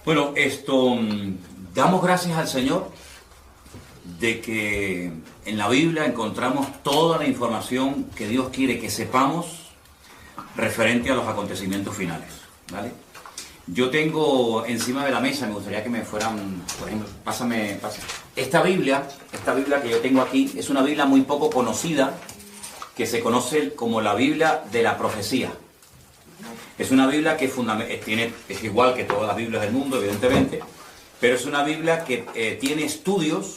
Bueno, damos gracias al Señor de que en la Biblia encontramos toda la información que Dios quiere que sepamos referente a los acontecimientos finales, ¿vale? Yo tengo encima de la mesa, me gustaría que me fueran, por ejemplo, pásame. Esta Biblia que yo tengo aquí, es una Biblia muy poco conocida, que se conoce como la Biblia de la profecía. Es una Biblia que es igual que todas las Biblias del mundo, evidentemente, pero es una Biblia que tiene estudios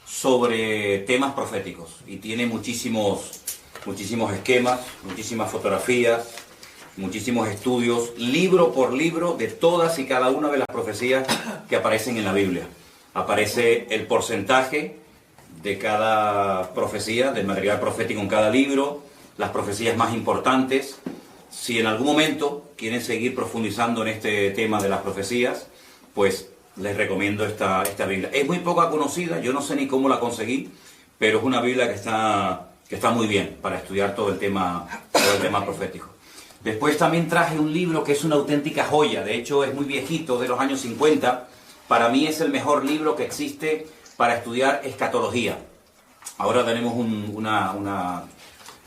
sobre temas proféticos y tiene muchísimos esquemas, muchísimas fotografías, muchísimos estudios, libro por libro, de todas y cada una de las profecías que aparecen en la Biblia. Aparece el porcentaje de cada profecía, del material profético en cada libro, las profecías más importantes. Si en algún momento quieren seguir profundizando en este tema de las profecías, pues les recomiendo esta Biblia. Es muy poca conocida, yo no sé ni cómo la conseguí, pero es una Biblia que está muy bien para estudiar todo el tema profético. Después también traje un libro que es una auténtica joya, de hecho es muy viejito, de los años 50. Para mí es el mejor libro que existe para estudiar escatología. Ahora tenemos una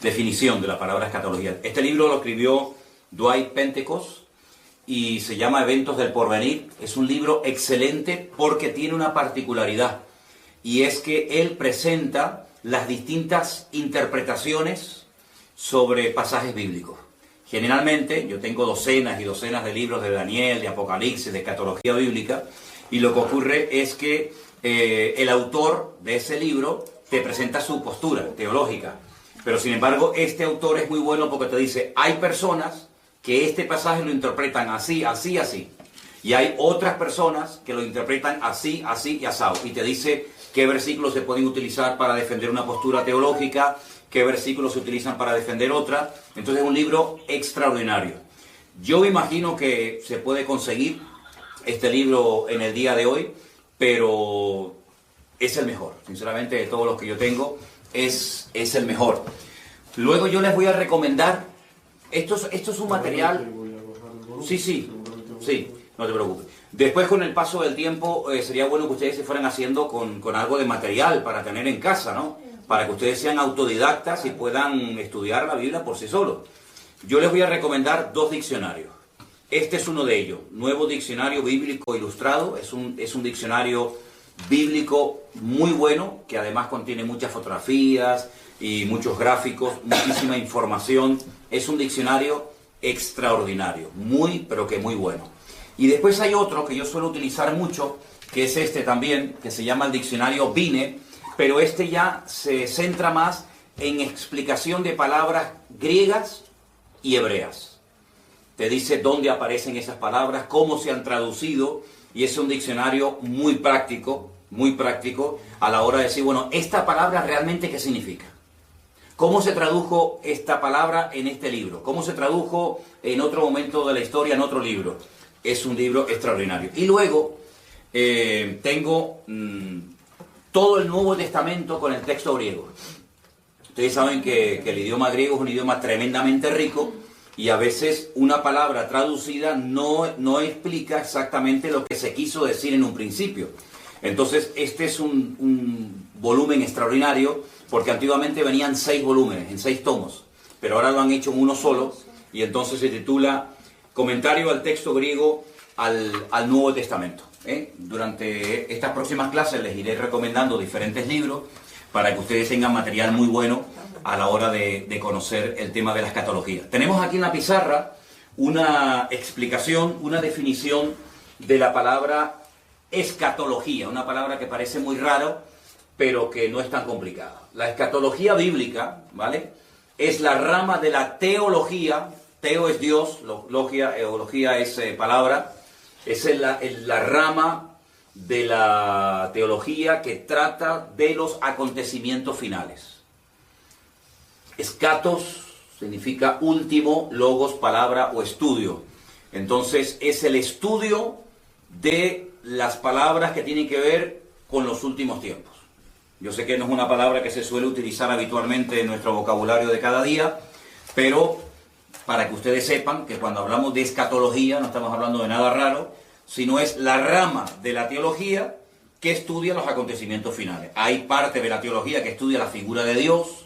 definición de la palabra escatología. Este libro lo escribió Dwight Pentecost y se llama Eventos del Porvenir. Es un libro excelente porque tiene una particularidad, y es que él presenta las distintas interpretaciones sobre pasajes bíblicos. Generalmente yo tengo docenas y docenas de libros de Daniel, de Apocalipsis, de escatología bíblica, y lo que ocurre es que el autor de ese libro te presenta su postura teológica. Pero sin embargo, este autor es muy bueno porque te dice, hay personas que este pasaje lo interpretan así, así, así. Y hay otras personas que lo interpretan así, así y asado. Y te dice qué versículos se pueden utilizar para defender una postura teológica, qué versículos se utilizan para defender otra. Entonces es un libro extraordinario. Yo me imagino que se puede conseguir este libro en el día de hoy, pero es el mejor. Sinceramente, de todos los que yo tengo, es el mejor. Luego yo les voy a recomendar, esto es un material, sí, no te preocupes. Después, con el paso del tiempo, sería bueno que ustedes se fueran haciendo con algo de material para tener en casa, ¿no? Para que ustedes sean autodidactas y puedan estudiar la Biblia por sí solos. Yo les voy a recomendar 2 diccionarios. Este es uno de ellos, Nuevo Diccionario Bíblico Ilustrado. Es un diccionario bíblico muy bueno, que además contiene muchas fotografías y muchos gráficos, muchísima información. Es un diccionario extraordinario, pero que muy bueno. Y después hay otro que yo suelo utilizar mucho, que es este también, que se llama el diccionario Vine, pero este ya se centra más en explicación de palabras griegas y hebreas. Te dice dónde aparecen esas palabras, cómo se han traducido, y es un diccionario muy práctico a la hora de decir, bueno, esta palabra realmente ¿qué significa? ¿Cómo se tradujo esta palabra en este libro? ¿Cómo se tradujo en otro momento de la historia en otro libro? Es un libro extraordinario. Y luego tengo todo el Nuevo Testamento con el texto griego. Ustedes saben que el idioma griego es un idioma tremendamente rico, y a veces una palabra traducida no explica exactamente lo que se quiso decir en un principio. Entonces, este es un volumen extraordinario, porque antiguamente venían 6 volúmenes, en 6 tomos, pero ahora lo han hecho en uno solo, y entonces se titula Comentario al texto griego al Nuevo Testamento. Durante estas próximas clases les iré recomendando diferentes libros para que ustedes tengan material muy bueno a la hora de conocer el tema de la escatología. Tenemos aquí en la pizarra una explicación, una definición de la palabra escatología, una palabra que parece muy rara, pero que no es tan complicada. La escatología bíblica, ¿vale?, es la rama de la teología. Teo es Dios, eología es palabra. Es la rama de la teología que trata de los acontecimientos finales. Escatos significa último, logos, palabra o estudio. Entonces es el estudio de las palabras que tienen que ver con los últimos tiempos. Yo sé que no es una palabra que se suele utilizar habitualmente en nuestro vocabulario de cada día, pero para que ustedes sepan que cuando hablamos de escatología no estamos hablando de nada raro, sino es la rama de la teología que estudia los acontecimientos finales. Hay parte de la teología que estudia la figura de Dios,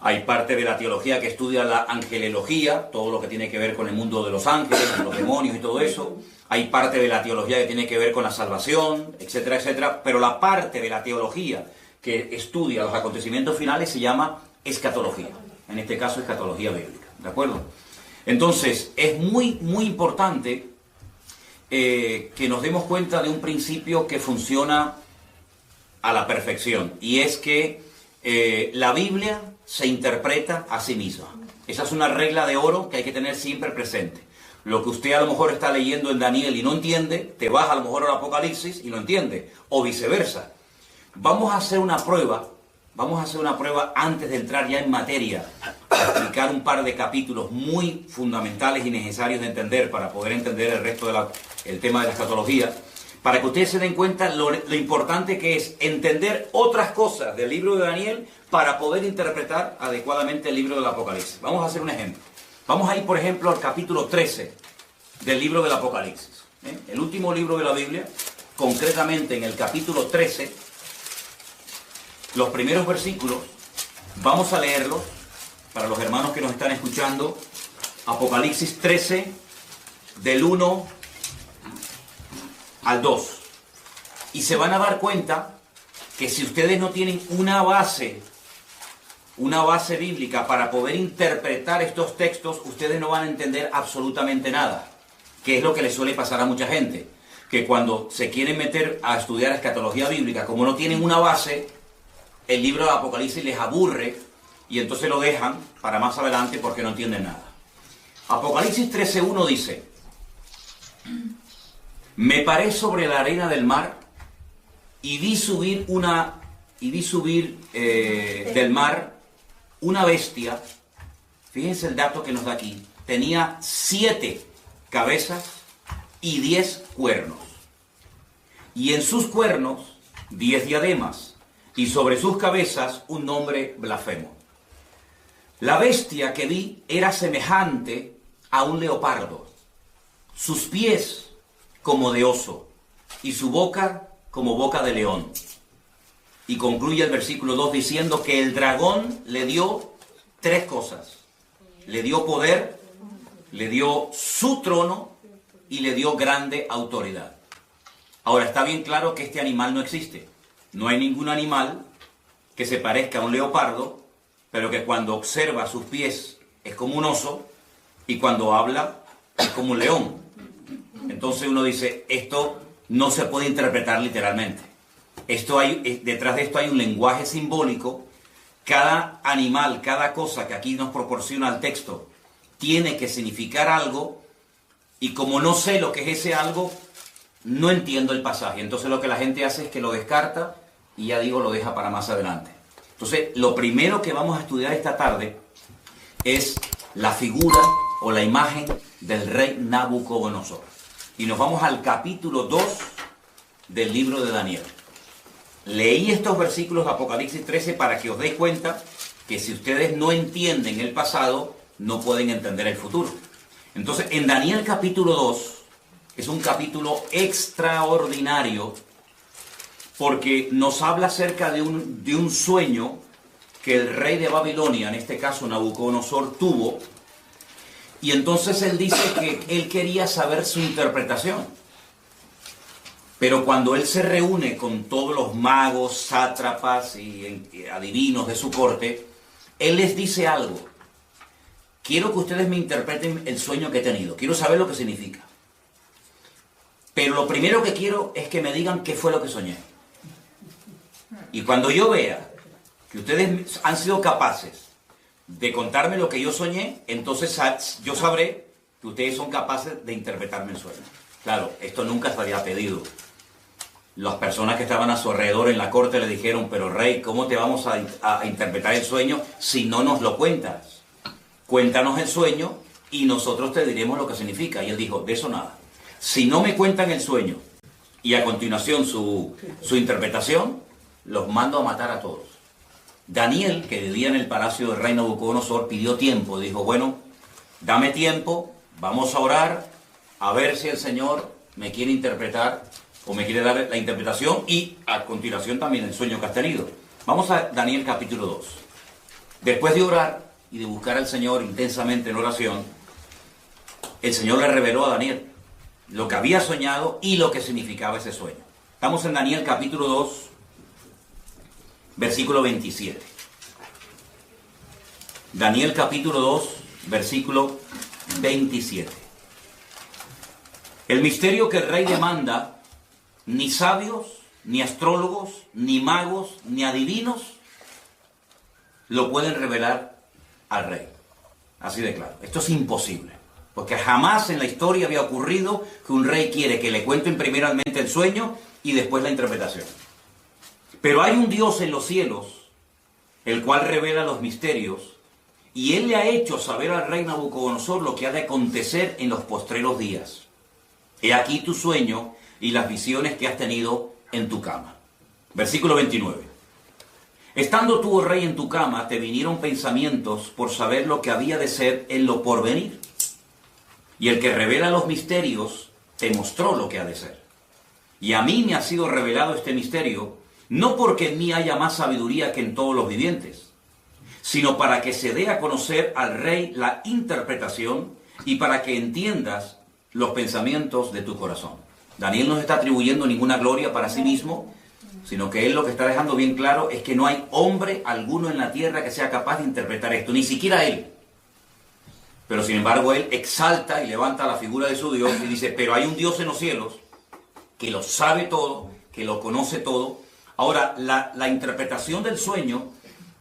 hay parte de la teología que estudia la angelología, todo lo que tiene que ver con el mundo de los ángeles, los demonios y todo eso. Hay parte de la teología que tiene que ver con la salvación, etcétera, etcétera. Pero la parte de la teología que estudia los acontecimientos finales se llama escatología. En este caso, escatología bíblica. ¿De acuerdo? Entonces, es muy, muy importante que nos demos cuenta de un principio que funciona a la perfección. Y es que la Biblia se interpreta a sí misma. Esa es una regla de oro que hay que tener siempre presente. Lo que usted a lo mejor está leyendo en Daniel y no entiende, te vas a lo mejor al Apocalipsis y lo entiende, o viceversa. Vamos a hacer una prueba antes de entrar ya en materia, para explicar un par de capítulos muy fundamentales y necesarios de entender para poder entender el resto del tema de la escatología, para que ustedes se den cuenta lo importante que es entender otras cosas del libro de Daniel para poder interpretar adecuadamente el libro del Apocalipsis. Vamos a hacer un ejemplo. Vamos a ir, por ejemplo, al capítulo 13 del libro del Apocalipsis. El último libro de la Biblia, concretamente en el capítulo 13, los primeros versículos, vamos a leerlos para los hermanos que nos están escuchando. Apocalipsis 13, del 1 al 2. Y se van a dar cuenta que si ustedes no tienen una base bíblica para poder interpretar estos textos, ustedes no van a entender absolutamente nada. Que es lo que le suele pasar a mucha gente. Que cuando se quieren meter a estudiar escatología bíblica, como no tienen una base, el libro del Apocalipsis les aburre y entonces lo dejan para más adelante porque no entienden nada. Apocalipsis 13:1 dice: me paré sobre la arena del mar y vi subir del mar una bestia. Fíjense el dato que nos da aquí. Tenía 7 cabezas y 10 cuernos. Y en sus cuernos 10 diademas. Y sobre sus cabezas un nombre blasfemo. La bestia que vi era semejante a un leopardo. Sus pies como de oso. Y su boca como boca de león. Y concluye el versículo 2 diciendo que el dragón le dio 3 cosas. Le dio poder, le dio su trono y le dio grande autoridad. Ahora, está bien claro que este animal no existe. No hay ningún animal que se parezca a un leopardo, pero que cuando observa sus pies es como un oso y cuando habla es como un león. Entonces uno dice, esto no se puede interpretar literalmente. Detrás de esto hay un lenguaje simbólico. Cada animal, cada cosa que aquí nos proporciona el texto, tiene que significar algo, y como no sé lo que es ese algo, no entiendo el pasaje. Entonces lo que la gente hace es que lo descarta y ya digo, lo deja para más adelante. Entonces, lo primero que vamos a estudiar esta tarde es la figura o la imagen del rey Nabucodonosor. Y nos vamos al capítulo 2 del libro de Daniel. Leí estos versículos de Apocalipsis 13 para que os deis cuenta que si ustedes no entienden el pasado, no pueden entender el futuro. Entonces, en Daniel capítulo 2, es un capítulo extraordinario porque nos habla acerca de un sueño que el rey de Babilonia, en este caso Nabucodonosor, tuvo. Y entonces él dice que él quería saber su interpretación. Pero cuando él se reúne con todos los magos, sátrapas y adivinos de su corte, él les dice algo. Quiero que ustedes me interpreten el sueño que he tenido. Quiero saber lo que significa. Pero lo primero que quiero es que me digan qué fue lo que soñé. Y cuando yo vea que ustedes han sido capaces de contarme lo que yo soñé, entonces yo sabré que ustedes son capaces de interpretarme el sueño. Claro, esto nunca se había pedido. Las personas que estaban a su alrededor en la corte le dijeron, pero rey, ¿cómo te vamos a interpretar el sueño si no nos lo cuentas? Cuéntanos el sueño y nosotros te diremos lo que significa. Y él dijo, de eso nada. Si no me cuentan el sueño y a continuación su interpretación, los mando a matar a todos. Daniel, que vivía en el palacio del rey Nabucodonosor, pidió tiempo. Dijo, bueno, dame tiempo, vamos a orar, a ver si el Señor me quiere interpretar o me quiere dar la interpretación y a continuación también el sueño que has tenido. Vamos a Daniel capítulo 2. Después de orar y de buscar al Señor intensamente en oración, el Señor le reveló a Daniel lo que había soñado y lo que significaba ese sueño. Estamos en Daniel capítulo 2, versículo 27. Daniel capítulo 2, versículo 27. El misterio que el rey demanda, ni sabios, ni astrólogos, ni magos, ni adivinos lo pueden revelar al rey. Así de claro. Esto es imposible. Porque jamás en la historia había ocurrido que un rey quiere que le cuenten primeramente el sueño y después la interpretación. Pero hay un Dios en los cielos, el cual revela los misterios, y él le ha hecho saber al rey Nabucodonosor lo que ha de acontecer en los postreros días. He aquí tu sueño y las visiones que has tenido en tu cama. Versículo 29. Estando tú, oh rey, en tu cama, te vinieron pensamientos por saber lo que había de ser en lo porvenir. Y el que revela los misterios te mostró lo que ha de ser. Y a mí me ha sido revelado este misterio, no porque en mí haya más sabiduría que en todos los vivientes, sino para que se dé a conocer al rey la interpretación y para que entiendas los pensamientos de tu corazón. Daniel no se está atribuyendo ninguna gloria para sí mismo, sino que él lo que está dejando bien claro es que no hay hombre alguno en la tierra que sea capaz de interpretar esto, ni siquiera él. Pero sin embargo él exalta y levanta la figura de su Dios y dice, pero hay un Dios en los cielos que lo sabe todo, que lo conoce todo. Ahora, la interpretación del sueño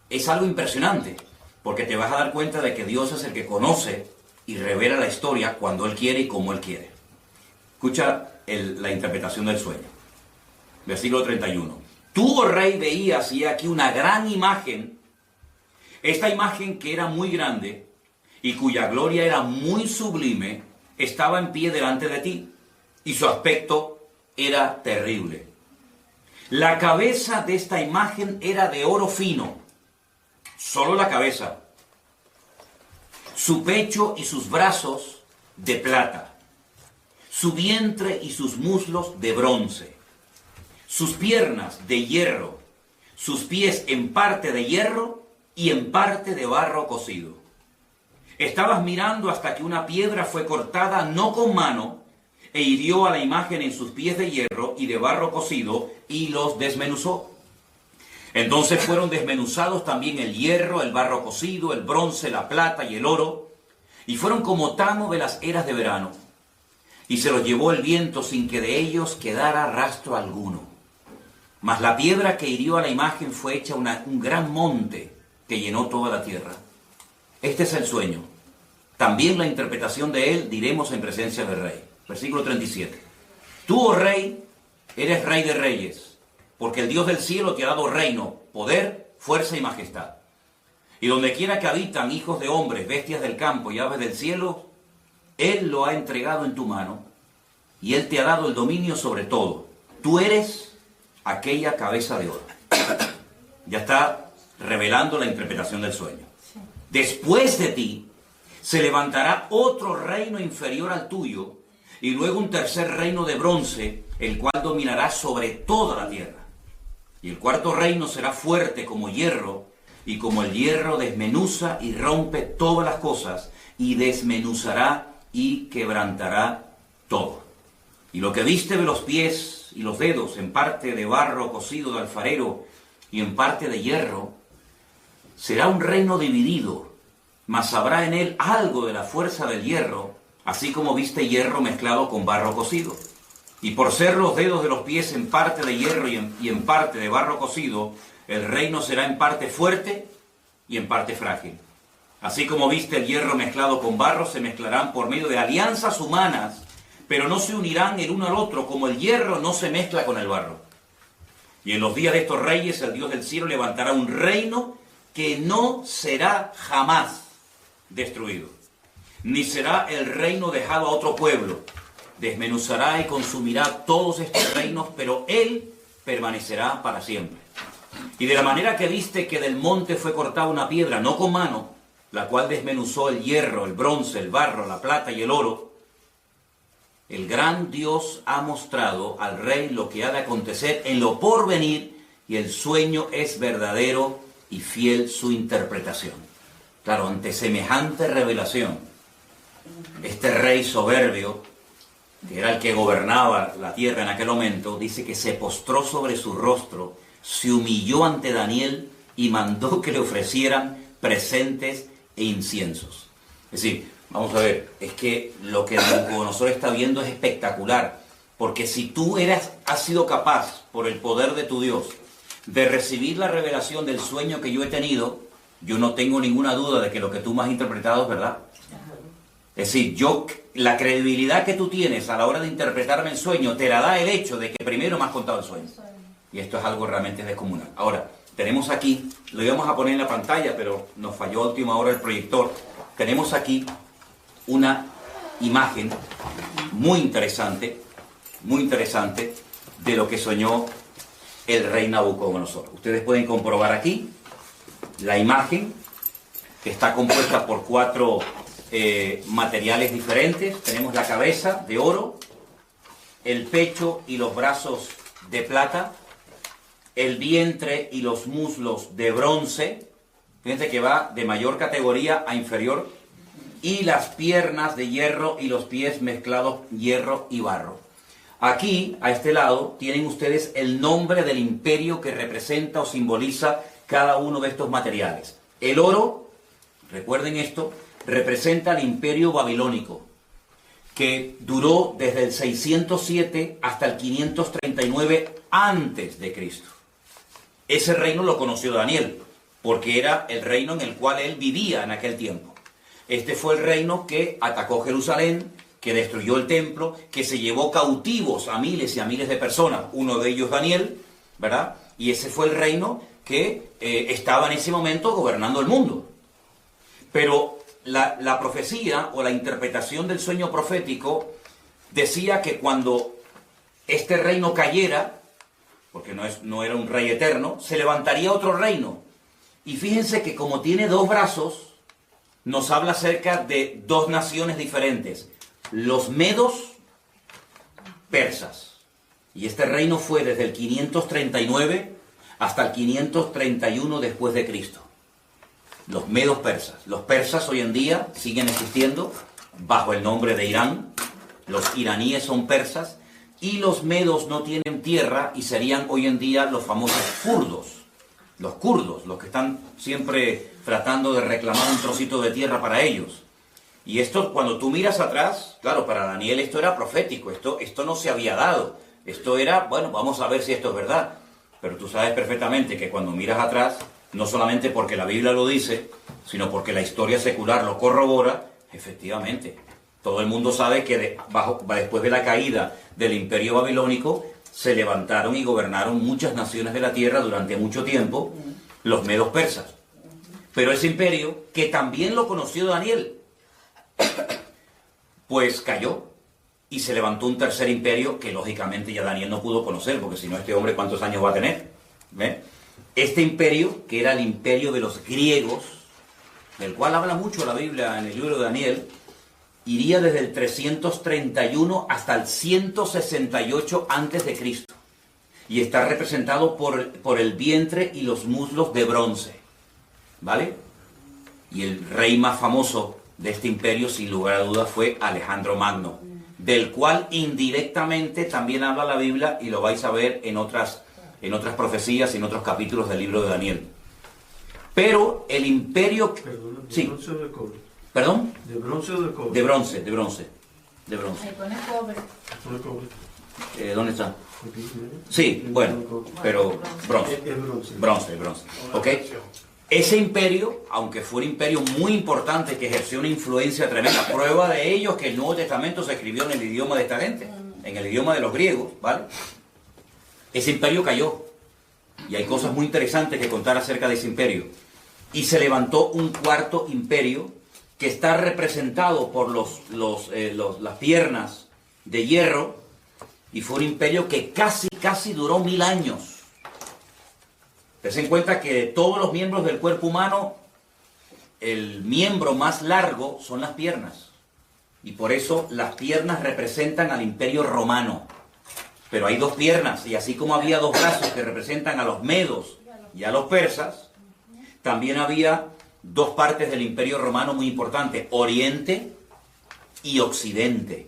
es algo impresionante, porque te vas a dar cuenta de que Dios es el que conoce y revela la historia cuando Él quiere y como Él quiere. Escucha la interpretación del sueño. Versículo 31. Tú, oh rey, veías y aquí una gran imagen, esta imagen que era muy grande y cuya gloria era muy sublime, estaba en pie delante de ti, y su aspecto era terrible. La cabeza de esta imagen era de oro fino, solo la cabeza, su pecho y sus brazos de plata, su vientre y sus muslos de bronce, sus piernas de hierro, sus pies en parte de hierro y en parte de barro cocido. Estabas mirando hasta que una piedra fue cortada no con mano e hirió a la imagen en sus pies de hierro y de barro cocido y los desmenuzó. Entonces fueron desmenuzados también el hierro, el barro cocido, el bronce, la plata y el oro, y fueron como tamo de las eras de verano, y se los llevó el viento sin que de ellos quedara rastro alguno. Mas la piedra que hirió a la imagen fue hecha un gran monte que llenó toda la tierra. Este es el sueño. También la interpretación de él diremos en presencia del rey. Versículo 37. Tú, oh rey, eres rey de reyes, porque el Dios del cielo te ha dado reino, poder, fuerza y majestad. Y donde quiera que habitan hijos de hombres, bestias del campo y aves del cielo, Él lo ha entregado en tu mano, y Él te ha dado el dominio sobre todo. Tú eres aquella cabeza de oro. Ya está revelando la interpretación del sueño. Después de ti se levantará otro reino inferior al tuyo, y luego un tercer reino de bronce, el cual dominará sobre toda la tierra. Y el cuarto reino será fuerte como hierro, y como el hierro desmenuza y rompe todas las cosas, y desmenuzará y quebrantará todo. Y lo que viste de los pies y los dedos, en parte de barro cocido de alfarero y en parte de hierro, será un reino dividido, mas habrá en él algo de la fuerza del hierro, así como viste hierro mezclado con barro cocido. Y por ser los dedos de los pies en parte de hierro y en parte de barro cocido, el reino será en parte fuerte y en parte frágil. Así como viste el hierro mezclado con barro, se mezclarán por medio de alianzas humanas, pero no se unirán el uno al otro, como el hierro no se mezcla con el barro. Y en los días de estos reyes, el Dios del cielo levantará un reino que no será jamás destruido, ni será el reino dejado a otro pueblo. Desmenuzará y consumirá todos estos reinos, pero Él permanecerá para siempre. Y de la manera que viste que del monte fue cortada una piedra, no con mano, la cual desmenuzó el hierro, el bronce, el barro, la plata y el oro, el gran Dios ha mostrado al rey lo que ha de acontecer en lo porvenir, y el sueño es verdadero y fiel su interpretación. Claro, ante semejante revelación, este rey soberbio, que era el que gobernaba la tierra en aquel momento, dice que se postró sobre su rostro, se humilló ante Daniel y mandó que le ofrecieran presentes e inciensos. Es decir, vamos a ver, es que lo que Nabucodonosor está viendo es espectacular, porque si tú has sido capaz, por el poder de tu Dios, de recibir la revelación del sueño que yo he tenido, yo no tengo ninguna duda de que lo que tú me has interpretado es verdad. Es decir, la credibilidad que tú tienes a la hora de interpretarme el sueño te la da el hecho de que primero me has contado el sueño. Y esto es algo realmente descomunal. Ahora, tenemos aquí, lo íbamos a poner en la pantalla, pero nos falló a última hora el proyector. Tenemos aquí una imagen muy interesante de lo que soñó el rey Nabucodonosor. Ustedes pueden comprobar aquí la imagen, que está compuesta por 4 materiales diferentes. Tenemos la cabeza de oro, el pecho y los brazos de plata, el vientre y los muslos de bronce, fíjense que va de mayor categoría a inferior, y las piernas de hierro y los pies mezclados hierro y barro. Aquí, a este lado, tienen ustedes el nombre del imperio que representa o simboliza cada uno de estos materiales. El oro, recuerden esto, representa el imperio babilónico, que duró desde el 607 hasta el 539 antes de Cristo. Ese reino lo conoció Daniel, porque era el reino en el cual él vivía en aquel tiempo. Este fue el reino que atacó Jerusalén, que destruyó el templo, que se llevó cautivos a miles y a miles de personas, uno de ellos Daniel, ¿verdad? Y ese fue el reino que estaba en ese momento gobernando el mundo. Pero la profecía o la interpretación del sueño profético decía que cuando este reino cayera, porque no era un rey eterno, se levantaría otro reino. Y fíjense que como tiene 2 brazos, nos habla acerca de 2 naciones diferentes, los medos persas. Y este reino fue desde el 539 hasta el 531 después de Cristo. Los medos persas. Los persas hoy en día siguen existiendo bajo el nombre de Irán. Los iraníes son persas. Y los medos no tienen tierra y serían hoy en día los famosos kurdos. Los kurdos, los que están siempre tratando de reclamar un trocito de tierra para ellos. Y esto, cuando tú miras atrás, claro, para Daniel esto era profético, esto no se había dado. Esto era, bueno, vamos a ver si esto es verdad. Pero tú sabes perfectamente que cuando miras atrás, no solamente porque la Biblia lo dice, sino porque la historia secular lo corrobora, efectivamente. Todo el mundo sabe que después de la caída del imperio babilónico, se levantaron y gobernaron muchas naciones de la tierra durante mucho tiempo, los medos persas. Pero ese imperio, que también lo conoció Daniel, pues cayó y se levantó un tercer imperio que lógicamente ya Daniel no pudo conocer, porque si no, este hombre ¿cuántos años va a tener? ¿Ve? Este imperio, que era el imperio de los griegos, del cual habla mucho la Biblia en el libro de Daniel, iría desde el 331 hasta el 168 antes de Cristo, y está representado por el vientre y los muslos de bronce, ¿vale? Y el rey más famoso de este imperio, sin lugar a dudas, fue Alejandro Magno, del cual indirectamente también habla la Biblia, y lo vais a ver en otras profecías y en otros capítulos del libro de Daniel. Pero el imperio... Perdón, ¿de sí. bronce o de cobre? ¿Perdón? ¿De bronce o de cobre? De bronce, de bronce. De bronce. Ahí pone cobre. ¿De cobre? ¿Dónde está? Aquí, mira. Sí, bueno, pero bronce. Es bronce. Bronce. ¿Ok? Ese imperio, aunque fue un imperio muy importante que ejerció una influencia tremenda, prueba de ello que el Nuevo Testamento se escribió en el idioma de esta gente, en el idioma de los griegos, ¿vale? Ese imperio cayó. Y hay cosas muy interesantes que contar acerca de ese imperio. Y se levantó un cuarto imperio que está representado por las piernas de hierro, y fue un imperio que casi duró 1000 años. Ten en cuenta que de todos los miembros del cuerpo humano, el miembro más largo son las piernas. Y por eso las piernas representan al Imperio Romano. Pero hay dos piernas, y así como había dos brazos que representan a los medos y a los persas, también había dos partes del Imperio Romano muy importantes, Oriente y Occidente,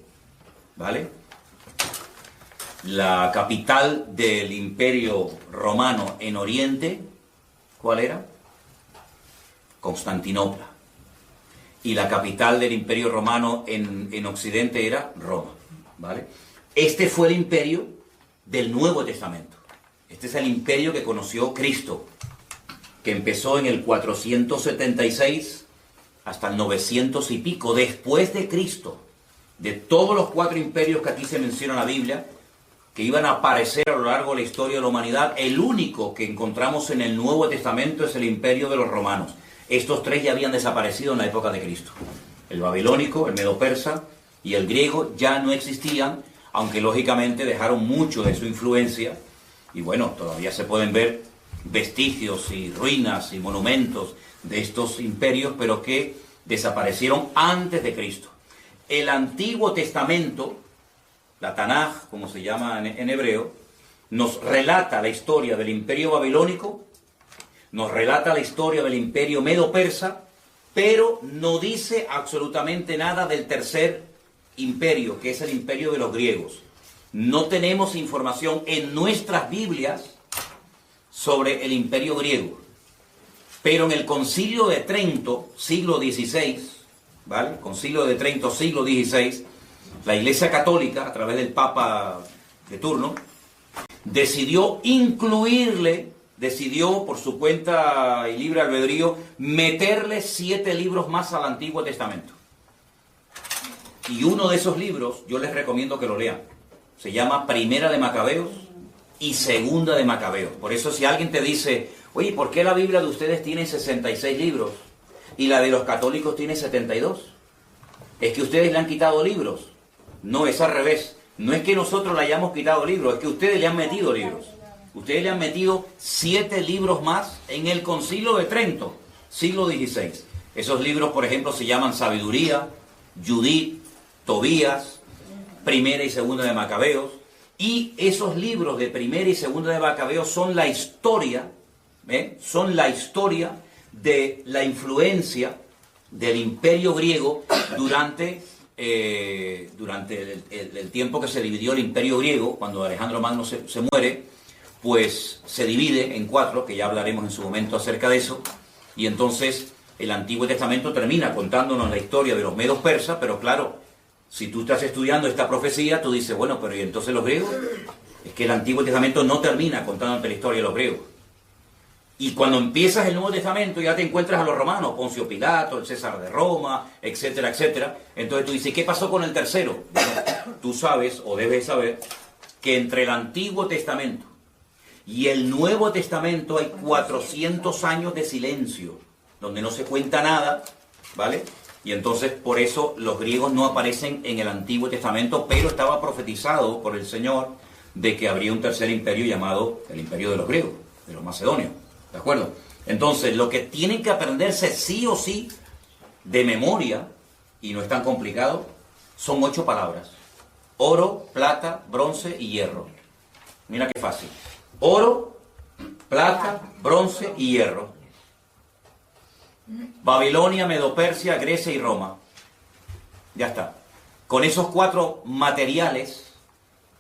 ¿vale? La capital del Imperio Romano en Oriente, ¿cuál era? Constantinopla. Y la capital del Imperio Romano en Occidente era Roma, ¿vale? Este fue el imperio del Nuevo Testamento. Este es el imperio que conoció Cristo, que empezó en el 476 hasta el 900 y pico, después de Cristo. De todos los 4 imperios que aquí se menciona en la Biblia, que iban a aparecer a lo largo de la historia de la humanidad, el único que encontramos en el Nuevo Testamento es el imperio de los romanos. Estos 3 ya habían desaparecido en la época de Cristo. El babilónico, el medo-persa y el griego ya no existían, aunque lógicamente dejaron mucho de su influencia. Y bueno, todavía se pueden ver vestigios y ruinas y monumentos de estos imperios, pero que desaparecieron antes de Cristo. El Antiguo Testamento, la Tanaj, como se llama en hebreo, nos relata la historia del imperio babilónico, nos relata la historia del imperio medo-persa, pero no dice absolutamente nada del tercer imperio, que es el imperio de los griegos. No tenemos información en nuestras Biblias sobre el imperio griego. Pero en el Concilio de Trento, siglo XVI, ¿vale? Concilio de Trento, siglo XVI, la Iglesia Católica, a través del Papa de turno, decidió por su cuenta y libre albedrío, meterle 7 libros más al Antiguo Testamento. Y uno de esos libros, yo les recomiendo que lo lean. Se llama Primera de Macabeos y Segunda de Macabeos. Por eso si alguien te dice, oye, ¿por qué la Biblia de ustedes tiene 66 libros y la de los católicos tiene 72? ¿Es que ustedes le han quitado libros? No, es al revés. No es que nosotros le hayamos quitado libros, es que ustedes le han metido libros. Ustedes le han metido 7 libros más en el Concilio de Trento, siglo XVI. Esos libros, por ejemplo, se llaman Sabiduría, Judith, Tobías, Primera y Segunda de Macabeos. Y esos libros de Primera y Segunda de Macabeos son la historia, son la historia de la influencia del Imperio griego durante el tiempo que se dividió el Imperio griego. Cuando Alejandro Magno se muere, pues se divide en 4, que ya hablaremos en su momento acerca de eso, y entonces el Antiguo Testamento termina contándonos la historia de los medos persas, pero claro, si tú estás estudiando esta profecía, tú dices, bueno, pero ¿y entonces los griegos? Es que el Antiguo Testamento no termina contándote la historia de los griegos. Y cuando empiezas el Nuevo Testamento ya te encuentras a los romanos, Poncio Pilato, el César de Roma, etcétera, etcétera. Entonces tú dices, ¿qué pasó con el tercero? Bueno, tú sabes, o debes saber, que entre el Antiguo Testamento y el Nuevo Testamento hay 400 años de silencio, donde no se cuenta nada, ¿vale? Y entonces por eso los griegos no aparecen en el Antiguo Testamento, pero estaba profetizado por el Señor de que habría un tercer imperio llamado el Imperio de los griegos, de los macedonios, ¿de acuerdo? Entonces lo que tienen que aprenderse sí o sí de memoria, y no es tan complicado, son 8 palabras: oro, plata, bronce y hierro. Mira qué fácil. Oro, plata, bronce y hierro. Babilonia, Medo-Persia, Grecia y Roma. Ya está. Con esos 4 materiales,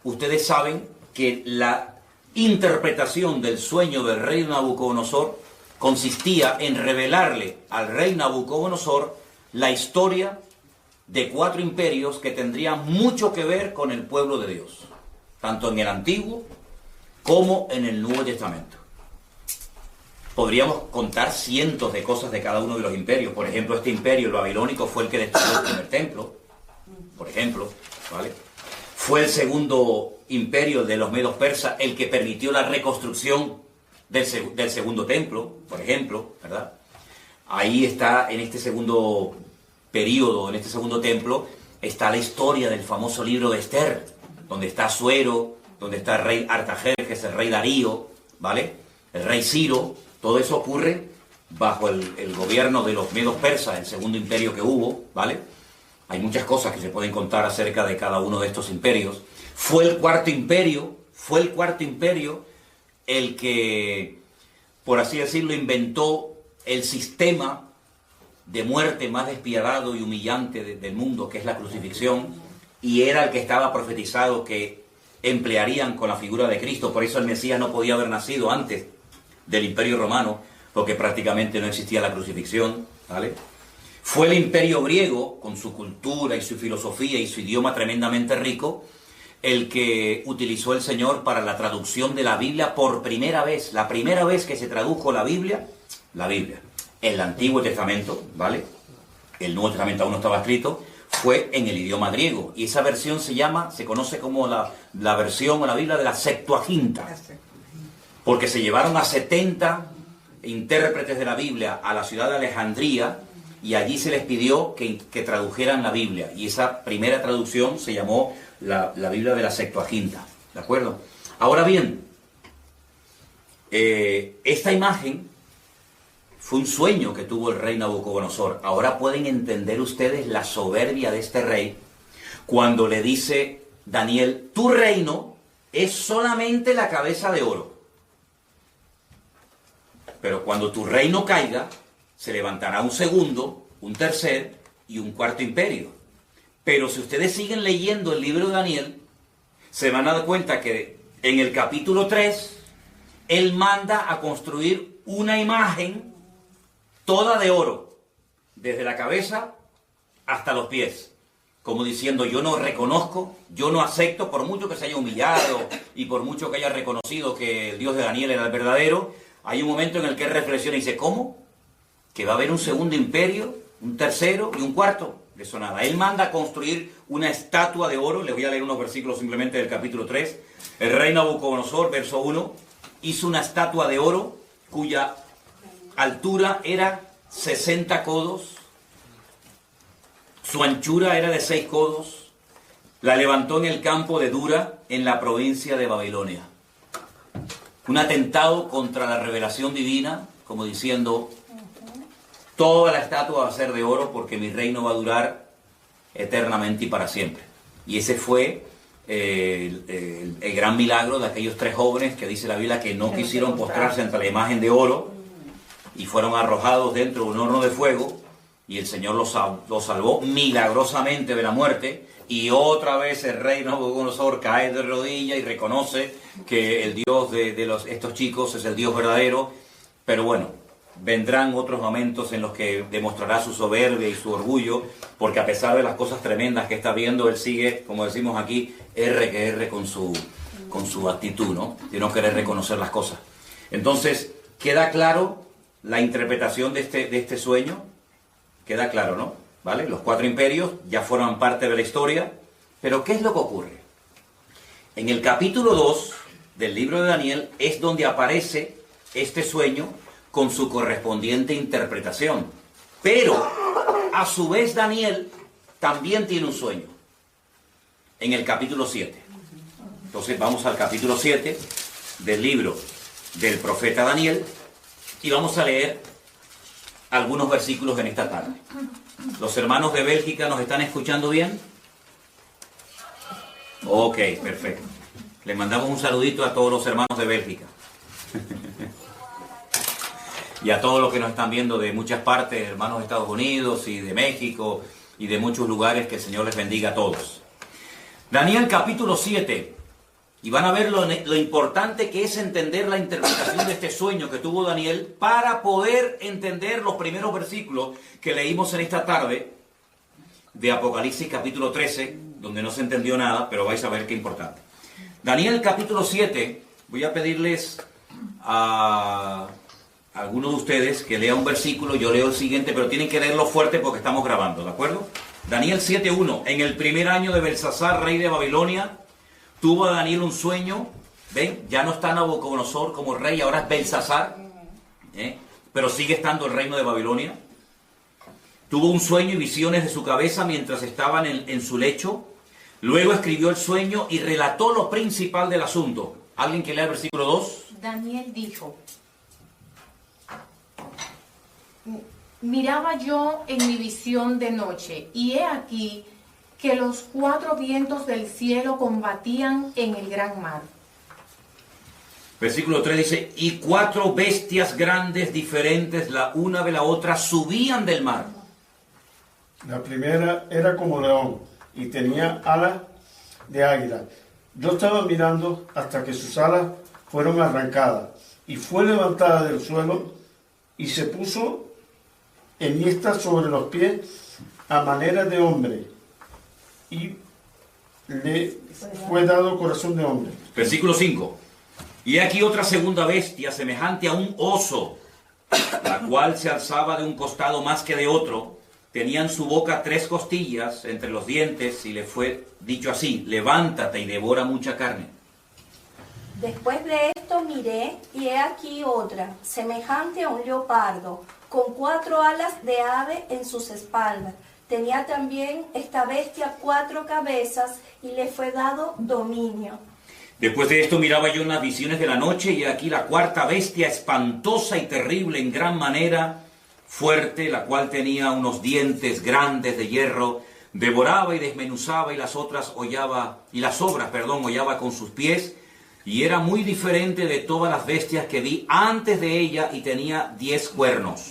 ustedes saben que la interpretación del sueño del rey Nabucodonosor consistía en revelarle al rey Nabucodonosor la historia de 4 imperios que tendrían mucho que ver con el pueblo de Dios, tanto en el Antiguo como en el Nuevo Testamento. Podríamos contar cientos de cosas de cada uno de los imperios. Por ejemplo, este imperio, el babilónico, fue el que destruyó el primer templo, por ejemplo, ¿vale? Fue el segundo imperio de los medos persas el que permitió la reconstrucción del segundo templo, por ejemplo, ¿verdad? Ahí está, en este segundo periodo, en este segundo templo, está la historia del famoso libro de Esther, donde está Asuero, donde está el rey Artajerjes, es el rey Darío, ¿vale? El rey Ciro. Todo eso ocurre bajo el gobierno de los medos persas, el segundo imperio que hubo, ¿vale? Hay muchas cosas que se pueden contar acerca de cada uno de estos imperios. Fue el cuarto imperio el que, por así decirlo, inventó el sistema de muerte más despiadado y humillante del mundo, que es la crucifixión, y era el que estaba profetizado que emplearían con la figura de Cristo. Por eso el Mesías no podía haber nacido antes del Imperio Romano, porque prácticamente no existía la crucifixión, ¿vale? Fue el Imperio griego, con su cultura y su filosofía y su idioma tremendamente rico, el que utilizó el Señor para la traducción de la Biblia por primera vez. La primera vez que se tradujo la Biblia, el Antiguo Testamento, ¿vale? El Nuevo Testamento aún no estaba escrito, fue en el idioma griego. Y esa versión se conoce como la versión o la Biblia de la Septuaginta. Porque se llevaron a 70 intérpretes de la Biblia a la ciudad de Alejandría y allí se les pidió que tradujeran la Biblia. Y esa primera traducción se llamó la Biblia de la Septuaginta. ¿De acuerdo? Ahora bien, esta imagen fue un sueño que tuvo el rey Nabucodonosor. Ahora pueden entender ustedes la soberbia de este rey cuando le dice Daniel: tu reino es solamente la cabeza de oro. Pero cuando tu reino caiga, se levantará un segundo, un tercer y un cuarto imperio. Pero si ustedes siguen leyendo el libro de Daniel, se van a dar cuenta que en el capítulo 3, él manda a construir una imagen toda de oro, desde la cabeza hasta los pies, como diciendo: yo no reconozco, yo no acepto, por mucho que se haya humillado y por mucho que haya reconocido que el Dios de Daniel era el verdadero. Hay un momento en el que él reflexiona y dice: ¿cómo? ¿Que va a haber un segundo imperio, un tercero y un cuarto? De eso nada. Él manda a construir una estatua de oro. Les voy a leer unos versículos simplemente del capítulo 3. El rey Nabucodonosor, verso 1, hizo una estatua de oro cuya altura era 60 codos, su anchura era de 6 codos, la levantó en el campo de Dura, en la provincia de Babilonia. Un atentado contra la revelación divina, como diciendo: toda la estatua va a ser de oro porque mi reino va a durar eternamente y para siempre. Y ese fue el gran milagro de aquellos 3 jóvenes que dice la Biblia que no quisieron postrarse ante la imagen de oro y fueron arrojados dentro de un horno de fuego, y el Señor los salvó milagrosamente de la muerte. Y otra vez el rey Nabucodonosor cae de rodillas y reconoce que el Dios de estos chicos es el Dios verdadero. Pero bueno, vendrán otros momentos en los que demostrará su soberbia y su orgullo, porque a pesar de las cosas tremendas que está viendo, él sigue, como decimos aquí, R con su actitud, ¿no? De no querer reconocer las cosas. Entonces, queda claro la interpretación de este sueño, queda claro, ¿no? ¿Vale? Los 4 imperios ya forman parte de la historia, pero ¿qué es lo que ocurre? En el capítulo 2 del libro de Daniel es donde aparece este sueño con su correspondiente interpretación. Pero, a su vez, Daniel también tiene un sueño, en el capítulo 7. Entonces vamos al capítulo 7 del libro del profeta Daniel y vamos a leer algunos versículos en esta tarde. ¿Los hermanos de Bélgica nos están escuchando bien? Ok, perfecto. Les mandamos un saludito a todos los hermanos de Bélgica. Y a todos los que nos están viendo de muchas partes, hermanos de Estados Unidos y de México y de muchos lugares. Que el Señor les bendiga a todos. Daniel capítulo 7. Y van a ver lo importante que es entender la interpretación de este sueño que tuvo Daniel para poder entender los primeros versículos que leímos en esta tarde de Apocalipsis capítulo 13, donde no se entendió nada, pero vais a ver qué importante. Daniel capítulo 7, voy a pedirles a algunos de ustedes que lea un versículo, yo leo el siguiente, pero tienen que leerlo fuerte porque estamos grabando, ¿de acuerdo? Daniel 7:1. En el primer año de Belsasar, rey de Babilonia, tuvo a Daniel un sueño. ¿Ven? Ya no está Nabucodonosor como rey, ahora es Belsasar, pero sigue estando el reino de Babilonia. Tuvo un sueño y visiones de su cabeza mientras estaban en su lecho. Luego escribió el sueño y relató lo principal del asunto. ¿Alguien que lea el versículo 2? Daniel dijo: miraba yo en mi visión de noche, y he aquí que los 4 vientos del cielo combatían en el gran mar. Versículo 3 dice, y 4 bestias grandes diferentes la una de la otra subían del mar. La primera era como león y tenía alas de águila. Yo estaba mirando hasta que sus alas fueron arrancadas y fue levantada del suelo y se puso enhiesta sobre los pies a manera de hombre y le fue dado corazón de hombre. Versículo 5. Y aquí otra segunda bestia semejante a un oso, la cual se alzaba de un costado más que de otro. Tenía en su boca 3 costillas entre los dientes y le fue dicho así, levántate y devora mucha carne. Después de esto miré y he aquí otra, semejante a un leopardo, con 4 alas de ave en sus espaldas. Tenía también esta bestia 4 cabezas y le fue dado dominio. Después de esto miraba yo unas visiones de la noche y aquí la 4ª bestia, espantosa y terrible en gran manera, fuerte, la cual tenía unos dientes grandes de hierro, devoraba y desmenuzaba y las obras hollaba con sus pies, y era muy diferente de todas las bestias que vi antes de ella y tenía 10 cuernos.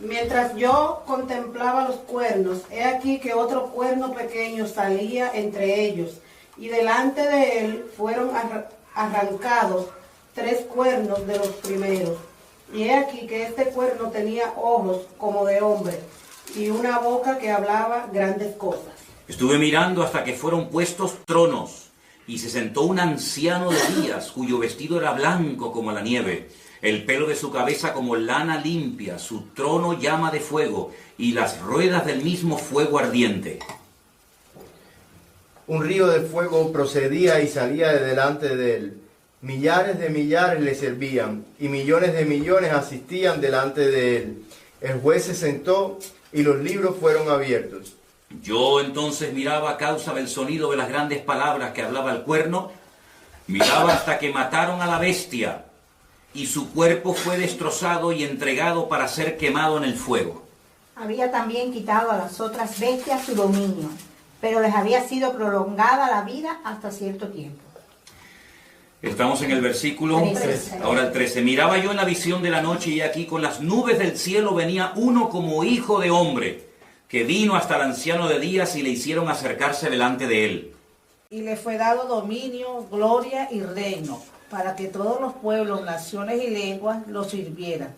Mientras yo contemplaba los cuernos, he aquí que otro cuerno pequeño salía entre ellos, y delante de él fueron arrancados 3 cuernos de los primeros. Y he aquí que este cuerno tenía ojos como de hombre, y una boca que hablaba grandes cosas. Estuve mirando hasta que fueron puestos tronos, y se sentó un anciano de días, cuyo vestido era blanco como la nieve, el pelo de su cabeza como lana limpia, su trono llama de fuego, y las ruedas del mismo fuego ardiente. Un río de fuego procedía y salía de delante de él. Millares de millares le servían, y millones de millones asistían delante de él. El juez se sentó, y los libros fueron abiertos. Yo entonces miraba a causa del sonido de las grandes palabras que hablaba el cuerno, miraba hasta que mataron a la bestia, y su cuerpo fue destrozado y entregado para ser quemado en el fuego. Había también quitado a las otras bestias su dominio, pero les había sido prolongada la vida hasta cierto tiempo. Estamos en el versículo 13. Ahora el 13. Miraba yo en la visión de la noche y aquí con las nubes del cielo venía uno como hijo de hombre, que vino hasta el anciano de días y le hicieron acercarse delante de él. Y le fue dado dominio, gloria y reino, para que todos los pueblos, naciones y lenguas lo sirvieran.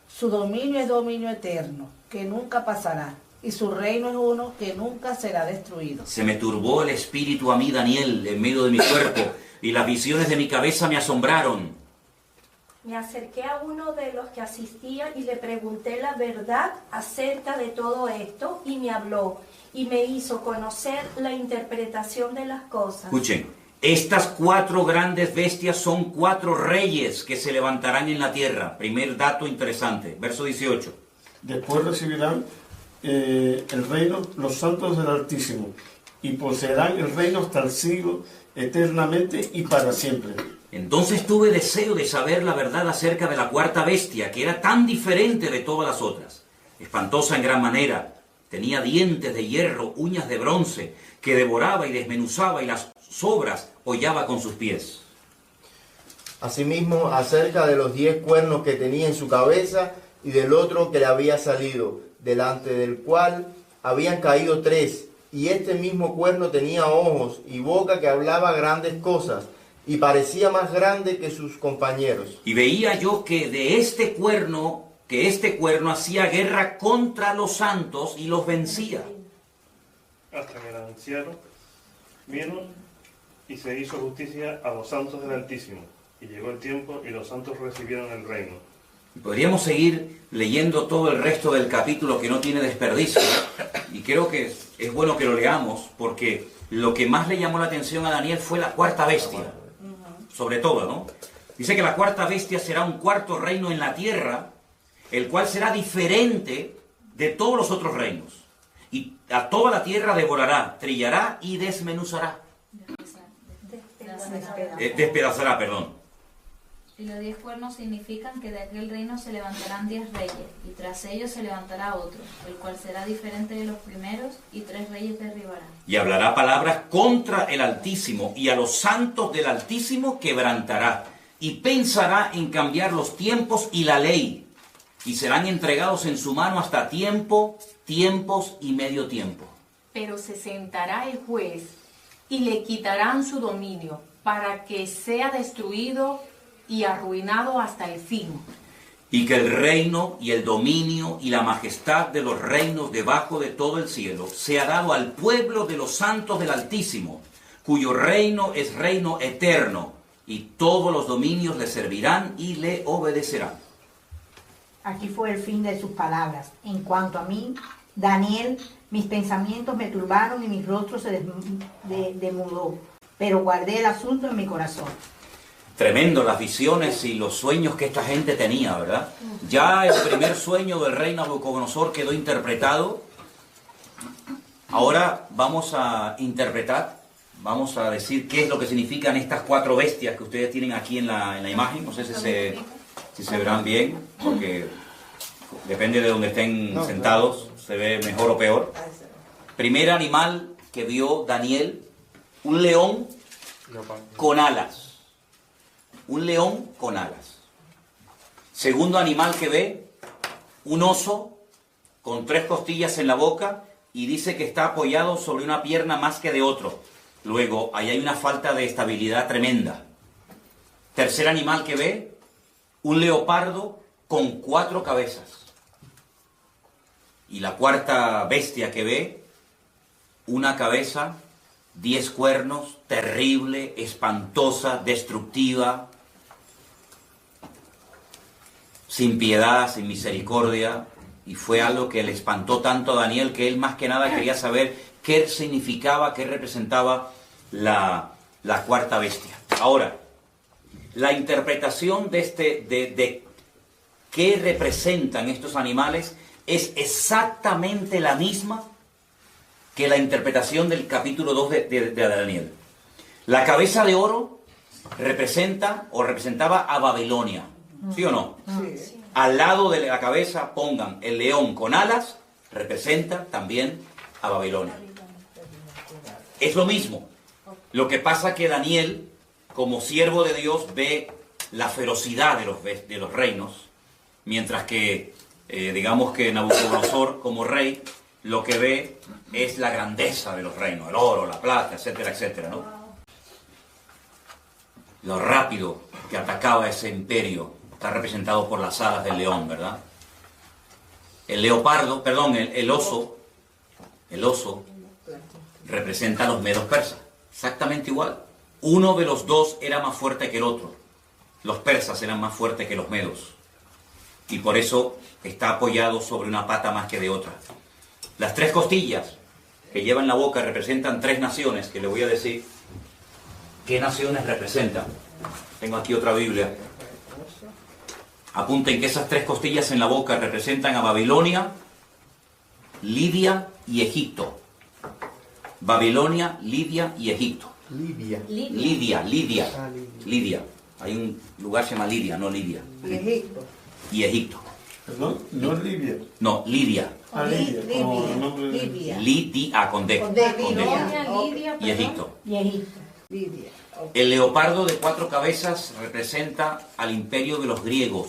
Su dominio es dominio eterno, que nunca pasará, y su reino es uno que nunca será destruido. Se me turbó el espíritu a mí, Daniel, en medio de mi cuerpo, y las visiones de mi cabeza me asombraron. Me acerqué a uno de los que asistían y le pregunté la verdad acerca de todo esto, y me habló, y me hizo conocer la interpretación de las cosas. Escuchen, estas 4 grandes bestias son 4 reyes que se levantarán en la tierra. Primer dato interesante, verso 18. Después recibirán el reino los santos del Altísimo, y poseerán el reino hasta el siglo, eternamente y para siempre. Entonces tuve deseo de saber la verdad acerca de la 4ª bestia, que era tan diferente de todas las otras. Espantosa en gran manera, tenía dientes de hierro, uñas de bronce, que devoraba y desmenuzaba y las sobras hollaba con sus pies. Asimismo, acerca de los 10 cuernos que tenía en su cabeza y del otro que le había salido, delante del cual habían caído 3, y este mismo cuerno tenía ojos y boca que hablaba grandes cosas, y parecía más grande que sus compañeros. Y veía yo que este cuerno hacía guerra contra los santos y los vencía. Hasta que el anciano vino y se hizo justicia a los santos del Altísimo, y llegó el tiempo y los santos recibieron el reino. Podríamos seguir leyendo todo el resto del capítulo, que no tiene desperdicio, y creo que es bueno que lo leamos, porque lo que más le llamó la atención a Daniel fue la 4ª bestia, sobre todo, ¿no? Dice que la 4ª bestia será un 4º reino en la tierra, el cual será diferente de todos los otros reinos, y a toda la tierra devorará, trillará y desmenuzará. Despedazará, perdón. Y los 10 cuernos significan que de aquel reino se levantarán 10 reyes, y tras ellos se levantará otro, el cual será diferente de los primeros, y 3 reyes derribarán. Y hablará palabras contra el Altísimo, y a los santos del Altísimo quebrantará, y pensará en cambiar los tiempos y la ley, y serán entregados en su mano hasta tiempo, tiempos y medio tiempo. Pero se sentará el juez y le quitarán su dominio para que sea destruido y arruinado hasta el fin. Y que el reino y el dominio y la majestad de los reinos debajo de todo el cielo sea dado al pueblo de los santos del Altísimo, cuyo reino es reino eterno, y todos los dominios le servirán y le obedecerán. Aquí fue el fin de sus palabras. En cuanto a mí, Daniel, mis pensamientos me turbaron y mi rostro se demudó, pero guardé el asunto en mi corazón. Tremendo las visiones y los sueños que esta gente tenía, ¿verdad? Ya el primer sueño del rey Nabucodonosor quedó interpretado. Ahora vamos a interpretar, vamos a decir qué es lo que significan estas 4 bestias que ustedes tienen aquí en la imagen. No sé si se verán bien, porque depende de donde estén sentados, se ve mejor o peor. Primer animal que vio Daniel, un león con alas. Un león con alas. Segundo animal que ve, un oso con 3 costillas en la boca y dice que está apoyado sobre una pierna más que de otro. Luego, ahí hay una falta de estabilidad tremenda. Tercer animal que ve, un leopardo con 4 cabezas. Y la cuarta bestia que ve, una cabeza, 10 cuernos, terrible, espantosa, destructiva, sin piedad, sin misericordia, y fue algo que le espantó tanto a Daniel que él más que nada quería saber qué significaba, qué representaba la cuarta bestia. Ahora, la interpretación de qué representan estos animales es exactamente la misma que la interpretación del capítulo 2 de Daniel. La cabeza de oro representa o representaba a Babilonia, ¿sí o no? Sí. Al lado de la cabeza pongan el león con alas, representa también a Babilonia. Es lo mismo. Lo que pasa que Daniel, como siervo de Dios, ve la ferocidad de los reinos, mientras que, digamos que Nabucodonosor, como rey, lo que ve es la grandeza de los reinos, el oro, la plata, etcétera, etcétera, ¿no? Lo rápido que atacaba ese imperio está representado por las alas del león, ¿verdad? El oso representa a los medos persas, exactamente igual. Uno de los dos era más fuerte que el otro. Los persas eran más fuertes que los medos. Y por eso está apoyado sobre una pata más que de otra. Las 3 costillas que lleva en la boca representan 3 naciones, que le voy a decir qué naciones representan. Tengo aquí otra Biblia. Apunten que esas 3 costillas en la boca representan a Babilonia, Lidia y Egipto. Babilonia, Lidia y Egipto. Lidia. Hay un lugar que se llama Lidia, no Lidia. Egipto. Y Egipto. ¿Perdón? No es Libia. No, Lidia. Libia. Lidia, con D. Con D. Babilonia, Lidia, Y Egipto. Y Egipto. Libia. El leopardo de 4 cabezas representa al imperio de los griegos.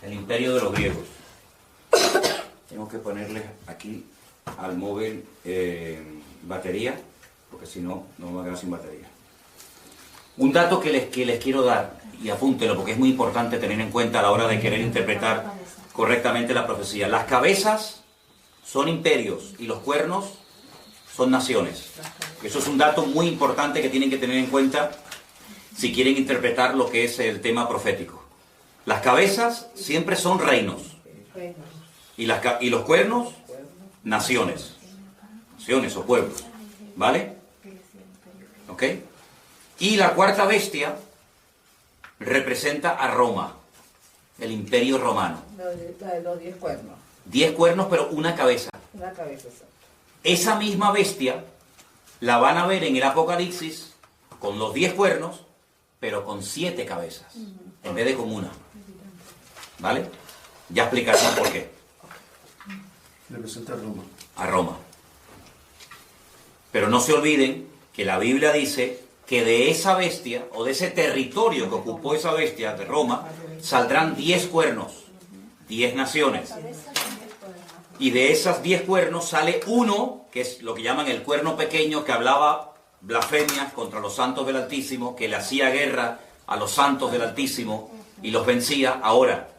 El imperio de los griegos. Tengo que ponerle aquí al móvil batería, porque si no, no me va a quedar sin batería. Un dato que les quiero dar, y apúntelo porque es muy importante tener en cuenta a la hora de querer interpretar correctamente la profecía. Las cabezas son imperios y los cuernos son naciones. Eso es un dato muy importante que tienen que tener en cuenta si quieren interpretar lo que es el tema profético. Las cabezas siempre son reinos y los cuernos, naciones o pueblos, ¿vale? ¿Ok? Y la cuarta bestia representa a Roma, el imperio romano. La de los 10 cuernos. 10 cuernos, pero una cabeza. Una cabeza. Esa misma bestia la van a ver en el Apocalipsis con los 10 cuernos, pero con 7 cabezas, en vez de con una. ¿Vale? Ya explicaremos por qué. Representa a Roma. A Roma. Pero no se olviden que la Biblia dice que de esa bestia, o de ese territorio que ocupó esa bestia de Roma, saldrán 10 cuernos, 10 naciones. Y de esas 10 cuernos sale uno, que es lo que llaman el cuerno pequeño, que hablaba blasfemias contra los santos del Altísimo, que le hacía guerra a los santos del Altísimo y los vencía. Ahora,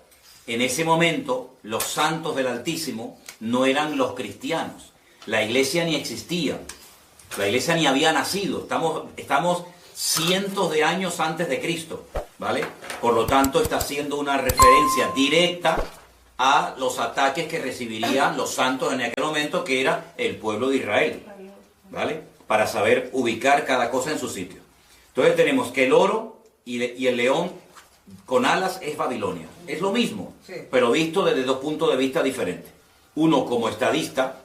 en ese momento, los santos del Altísimo no eran los cristianos. La iglesia ni existía. La iglesia ni había nacido. Estamos cientos de años antes de Cristo, ¿vale? Por lo tanto, está haciendo una referencia directa a los ataques que recibirían los santos en aquel momento, que era el pueblo de Israel, ¿vale? Para saber ubicar cada cosa en su sitio. Entonces tenemos que el oro y el león con alas es Babilonia. Es lo mismo, pero visto desde 2 puntos de vista diferentes. Uno como estadista,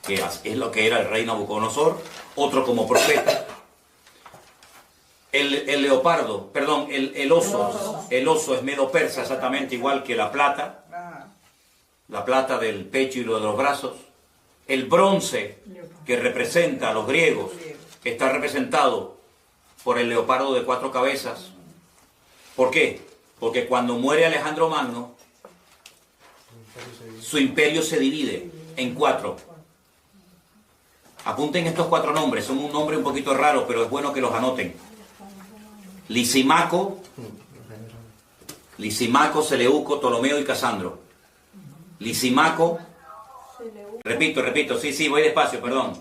que es lo que era el rey Nabucodonosor, otro como profeta. El leopardo, perdón, el oso es medo-persa, exactamente igual que la plata del pecho y lo de los brazos. El bronce, que representa a los griegos, está representado por el leopardo de 4 cabezas. ¿Por qué? Porque cuando muere Alejandro Magno, su imperio se divide en 4. Apunten estos 4 nombres, son un nombre un poquito raro, pero es bueno que los anoten. Lisimaco, Seleuco, Ptolomeo y Casandro. Lisimaco, repito, sí, voy despacio, perdón.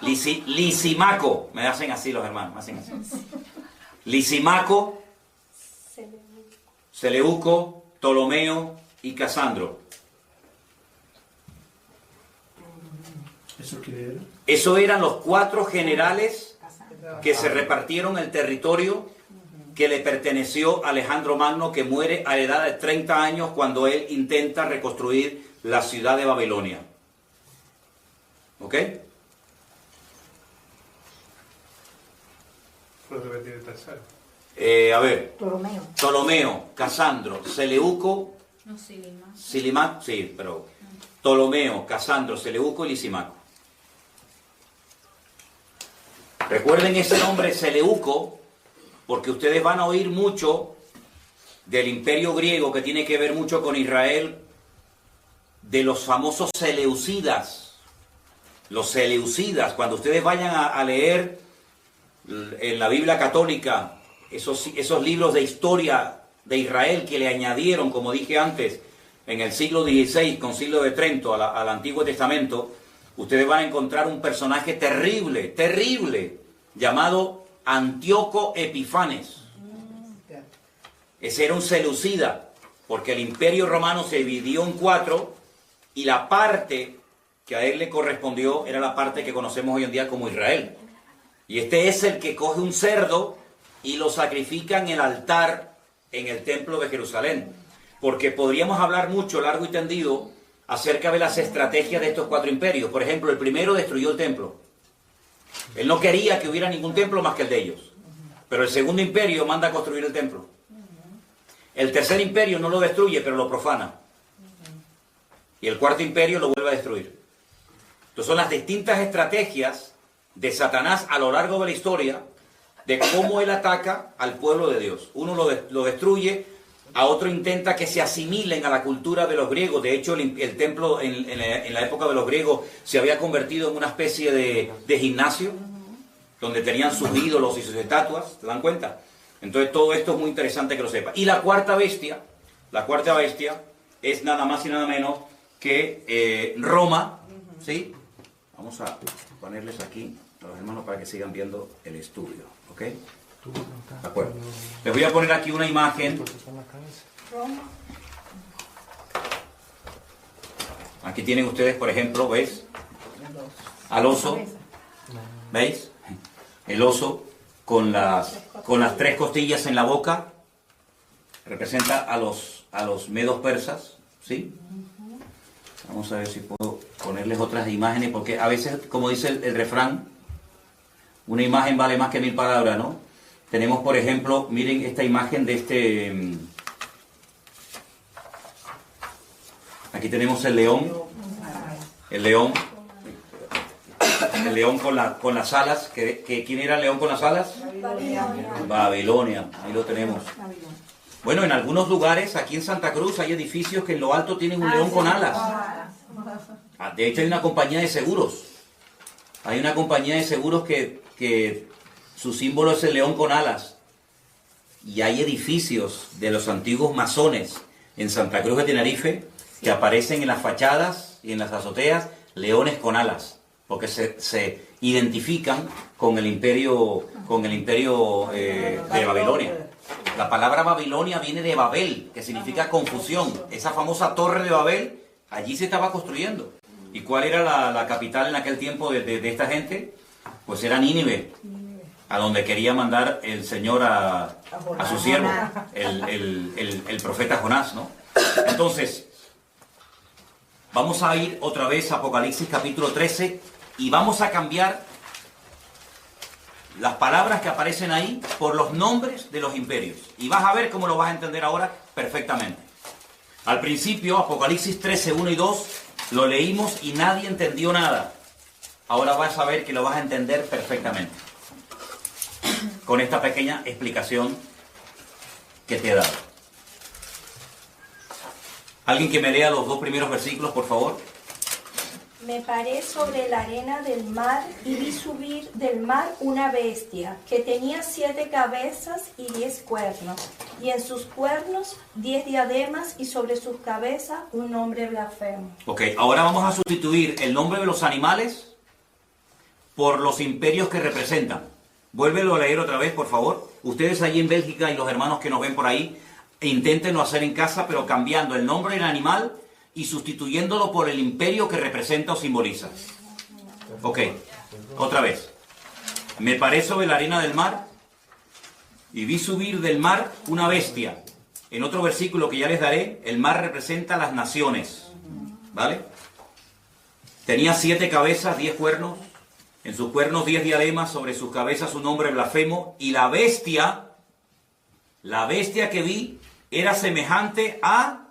Lisimaco, me hacen así los hermanos, me hacen así. Lisimaco, Seleuco, Ptolomeo y Casandro. ¿Eso qué era? Eso eran los 4 generales que se repartieron el territorio que le perteneció a Alejandro Magno, que muere a la edad de 30 años cuando él intenta reconstruir la ciudad de Babilonia. ¿Ok? ¿Puedes repetir el tercero? A ver. Ptolomeo. Ptolomeo, Casandro, Seleuco. No, Silimaco, sí, pero Ptolomeo, Casandro, Seleuco y Lisimaco. Recuerden ese nombre Seleuco, porque ustedes van a oír mucho del imperio griego, que tiene que ver mucho con Israel, de los famosos seleucidas. Los seleucidas, cuando ustedes vayan a leer en la Biblia católica esos libros de historia de Israel que le añadieron, como dije antes, en el siglo XVI, Concilio de Trento, al Antiguo Testamento, ustedes van a encontrar un personaje terrible, llamado Antíoco Epifanes. Ese era un seleucida, porque el imperio romano se dividió en 4 y la parte que a él le correspondió era la parte que conocemos hoy en día como Israel. Y este es el que coge un cerdo y lo sacrifica en el altar en el templo de Jerusalén. Porque podríamos hablar mucho, largo y tendido, acerca de las estrategias de estos 4 imperios. Por ejemplo, el primero destruyó el templo. Él no quería que hubiera ningún templo más que el de ellos. Pero el segundo imperio manda a construir el templo. El tercer imperio no lo destruye, pero lo profana. Y el cuarto imperio lo vuelve a destruir. Entonces son las distintas estrategias de Satanás a lo largo de la historia, de cómo él ataca al pueblo de Dios. Uno lo destruye, a otro intenta que se asimilen a la cultura de los griegos. De hecho, el templo en la época de los griegos se había convertido en una especie de gimnasio, donde tenían sus ídolos y sus estatuas, ¿se dan cuenta? Entonces todo esto es muy interesante que lo sepa. Y la cuarta bestia es nada más y nada menos que Roma, ¿sí? Vamos a ponerles aquí a los hermanos para que sigan viendo el estudio, ¿ok? De acuerdo. Les voy a poner aquí una imagen. Aquí tienen ustedes, por ejemplo, ¿ves? Al oso, ¿veis? El oso con las 3 costillas en la boca representa a los medos persas, ¿sí? Vamos a ver si puedo ponerles otras imágenes, porque a veces, como dice el refrán, una imagen vale más que 1000 palabras, ¿no? Tenemos, por ejemplo, miren esta imagen de este... Aquí tenemos el león. El león con las alas. ¿Quién era el león con las alas? Babilonia. Ahí lo tenemos. Bueno, en algunos lugares, aquí en Santa Cruz, hay edificios que en lo alto tienen un león con alas. De hecho, hay una compañía de seguros. Hay una compañía de seguros que su símbolo es el león con alas. Y hay edificios de los antiguos masones en Santa Cruz de Tenerife que aparecen en las fachadas y en las azoteas leones con alas, porque se identifican con el imperio de Babilonia. La palabra Babilonia viene de Babel, que significa confusión. Esa famosa torre de Babel, allí se estaba construyendo. ¿Y cuál era la capital en aquel tiempo de esta gente? Pues era Nínive, a donde quería mandar el Señor a su siervo, el profeta Jonás, ¿no? Entonces, vamos a ir otra vez a Apocalipsis capítulo 13 y vamos a cambiar las palabras que aparecen ahí por los nombres de los imperios. Y vas a ver cómo lo vas a entender ahora perfectamente. Al principio, Apocalipsis 13, 1 y 2, lo leímos y nadie entendió nada. Ahora vas a ver que lo vas a entender perfectamente con esta pequeña explicación que te he dado. ¿Alguien que me lea los 2 primeros versículos, por favor? Me paré sobre la arena del mar y vi subir del mar una bestia que tenía 7 cabezas y 10 cuernos, y en sus cuernos 10 diademas y sobre sus cabezas un nombre blasfemo. Ok, ahora vamos a sustituir el nombre de los animales por los imperios que representan. Vuélvelo a leer otra vez, por favor. Ustedes allí en Bélgica y los hermanos que nos ven por ahí, inténtenlo hacer en casa, pero cambiando el nombre del animal y sustituyéndolo por el imperio que representa o simboliza. Ok, otra vez. Me paré sobre la arena del mar y vi subir del mar una bestia. En otro versículo que ya les daré, el mar representa las naciones. ¿Vale? Tenía 7 cabezas, 10 cuernos. En sus cuernos 10 diademas, sobre sus cabezas un nombre blasfemo. Y la bestia que vi era semejante a...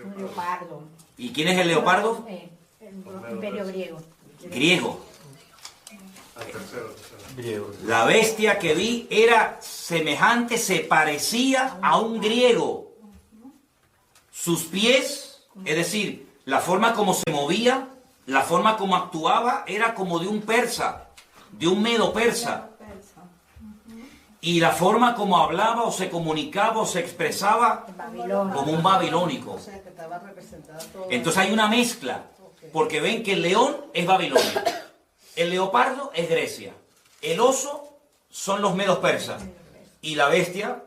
Un leopardo. ¿Y quién es el leopardo? El imperio griego. Griego. Griego. La bestia que vi era semejante, se parecía a un griego. Sus pies, es decir, la forma como se movía, la forma como actuaba, era como de un persa, de un medo persa. Y la forma como hablaba o se comunicaba o se expresaba como un babilónico. Entonces hay una mezcla, porque ven que el león es Babilonia, el leopardo es Grecia, el oso son los medos persas y la bestia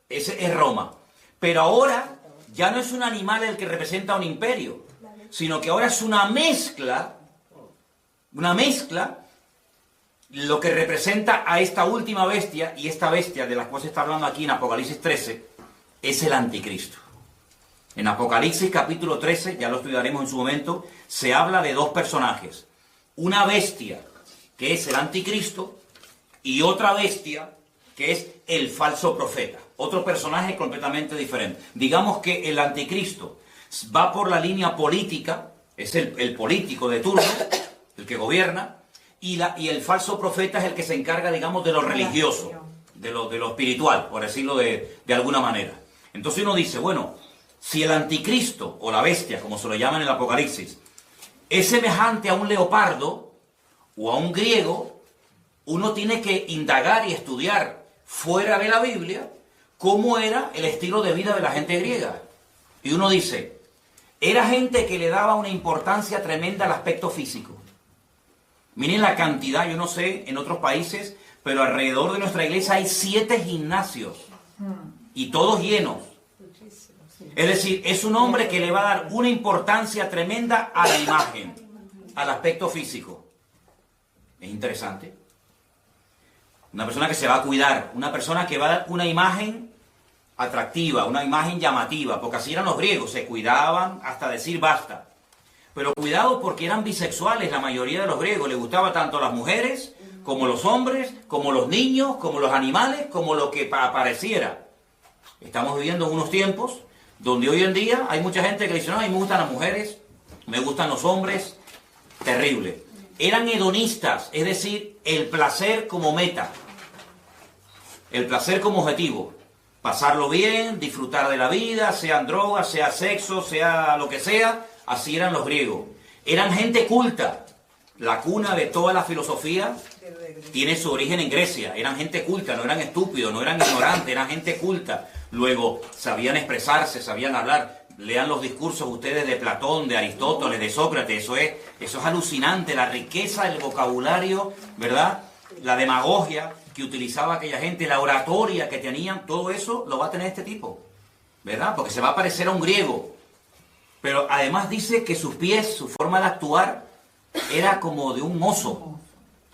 es Roma. Pero ahora ya no es un animal el que representa un imperio, sino que ahora es una mezcla, lo que representa a esta última bestia, y esta bestia de la cual se está hablando aquí en Apocalipsis 13, es el anticristo. En Apocalipsis capítulo 13, ya lo estudiaremos en su momento, se habla de 2 personajes. Una bestia, que es el anticristo, y otra bestia, que es el falso profeta. Otro personaje completamente diferente. Digamos que el anticristo va por la línea política, es el político de turno, el que gobierna, y el falso profeta es el que se encarga, digamos, de lo religioso, de lo espiritual, por decirlo de alguna manera. Entonces uno dice, bueno, si el anticristo, o la bestia, como se lo llama en el Apocalipsis, es semejante a un leopardo o a un griego, uno tiene que indagar y estudiar fuera de la Biblia cómo era el estilo de vida de la gente griega. Y uno dice, era gente que le daba una importancia tremenda al aspecto físico. Miren la cantidad, yo no sé en otros países, pero alrededor de nuestra iglesia hay 7 gimnasios y todos llenos. Es decir, es un hombre que le va a dar una importancia tremenda a la imagen, al aspecto físico. Es interesante. Una persona que se va a cuidar, una persona que va a dar una imagen atractiva, una imagen llamativa, porque así eran los griegos, se cuidaban hasta decir basta. Pero cuidado porque eran bisexuales la mayoría de los griegos, les gustaba tanto las mujeres, como los hombres, como los niños, como los animales, como lo que apareciera. Estamos viviendo en unos tiempos donde hoy en día hay mucha gente que dice, no, a mí me gustan las mujeres, me gustan los hombres, terrible. Eran hedonistas, es decir, el placer como meta, el placer como objetivo, pasarlo bien, disfrutar de la vida, sean drogas, sea sexo, sea lo que sea, así eran los griegos. Eran gente culta, la cuna de toda la filosofía tiene su origen en Grecia, eran gente culta, no eran estúpidos, no eran ignorantes, eran gente culta. Luego, sabían expresarse, sabían hablar. Lean los discursos ustedes de Platón, de Aristóteles, de Sócrates, eso es alucinante, la riqueza del vocabulario, ¿verdad? La demagogia que utilizaba aquella gente, la oratoria que tenían, todo eso lo va a tener este tipo, ¿verdad? Porque se va a parecer a un griego. Pero además dice que sus pies, su forma de actuar, era como de un oso.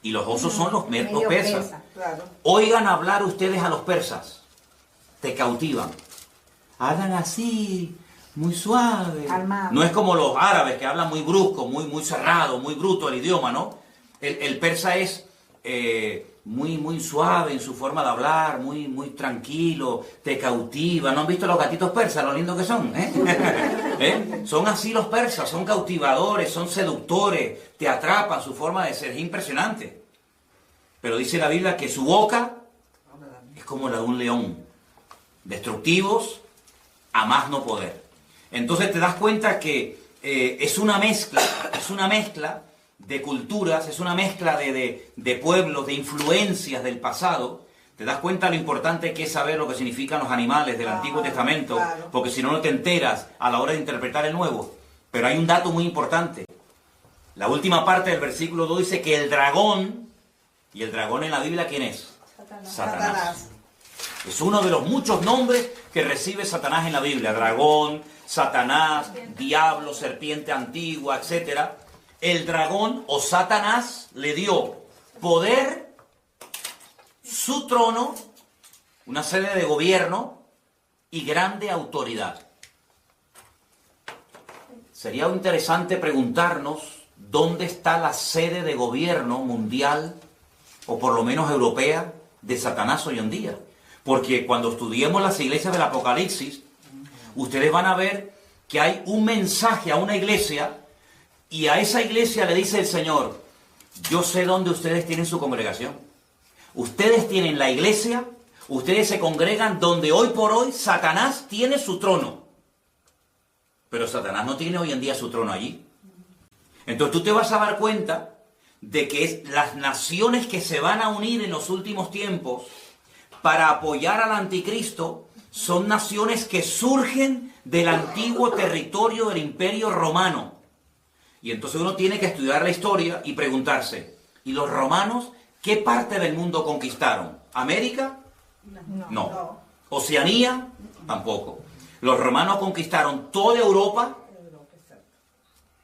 Y los osos son los persas. Claro. Oigan hablar ustedes a los persas, te cautivan. Hablan así, muy suave. Calmado. No es como los árabes que hablan muy brusco, muy cerrado, muy bruto el idioma, ¿no? El persa es muy suave en su forma de hablar, muy tranquilo, te cautiva. ¿No han visto los gatitos persas, lo lindos que son? ¿Eh? Son así los persas, son cautivadores, son seductores, te atrapan, su forma de ser es impresionante. Pero dice la Biblia que su boca es como la de un león, destructivos a más no poder. Entonces te das cuenta que es una mezcla de culturas, es una mezcla de pueblos, de influencias del pasado. Te das cuenta lo importante que es saber lo que significan los animales del Antiguo Testamento, claro. Porque si no, no te enteras a la hora de interpretar el Nuevo. Pero hay un dato muy importante. La última parte del versículo 2 dice que el dragón, y el dragón en la Biblia, ¿quién es? Satanás. Es uno de los muchos nombres que recibe Satanás en la Biblia. Dragón, Satanás, diablo, serpiente antigua, etc. El dragón o Satanás le dio poder, su trono, una sede de gobierno y grande autoridad. Sería interesante preguntarnos dónde está la sede de gobierno mundial, o por lo menos europea, de Satanás hoy en día. Porque cuando estudiemos las iglesias del Apocalipsis, ustedes van a ver que hay un mensaje a una iglesia, y a esa iglesia le dice el Señor, yo sé dónde ustedes tienen su congregación. Ustedes tienen la iglesia, ustedes se congregan donde hoy por hoy Satanás tiene su trono. Pero Satanás no tiene hoy en día su trono allí. Entonces tú te vas a dar cuenta de que las naciones que se van a unir en los últimos tiempos para apoyar al anticristo son naciones que surgen del antiguo territorio del Imperio Romano. Y entonces uno tiene que estudiar la historia y preguntarse, ¿y los romanos qué parte del mundo conquistaron? ¿América? No. ¿Oceanía? Tampoco. Los romanos conquistaron toda Europa,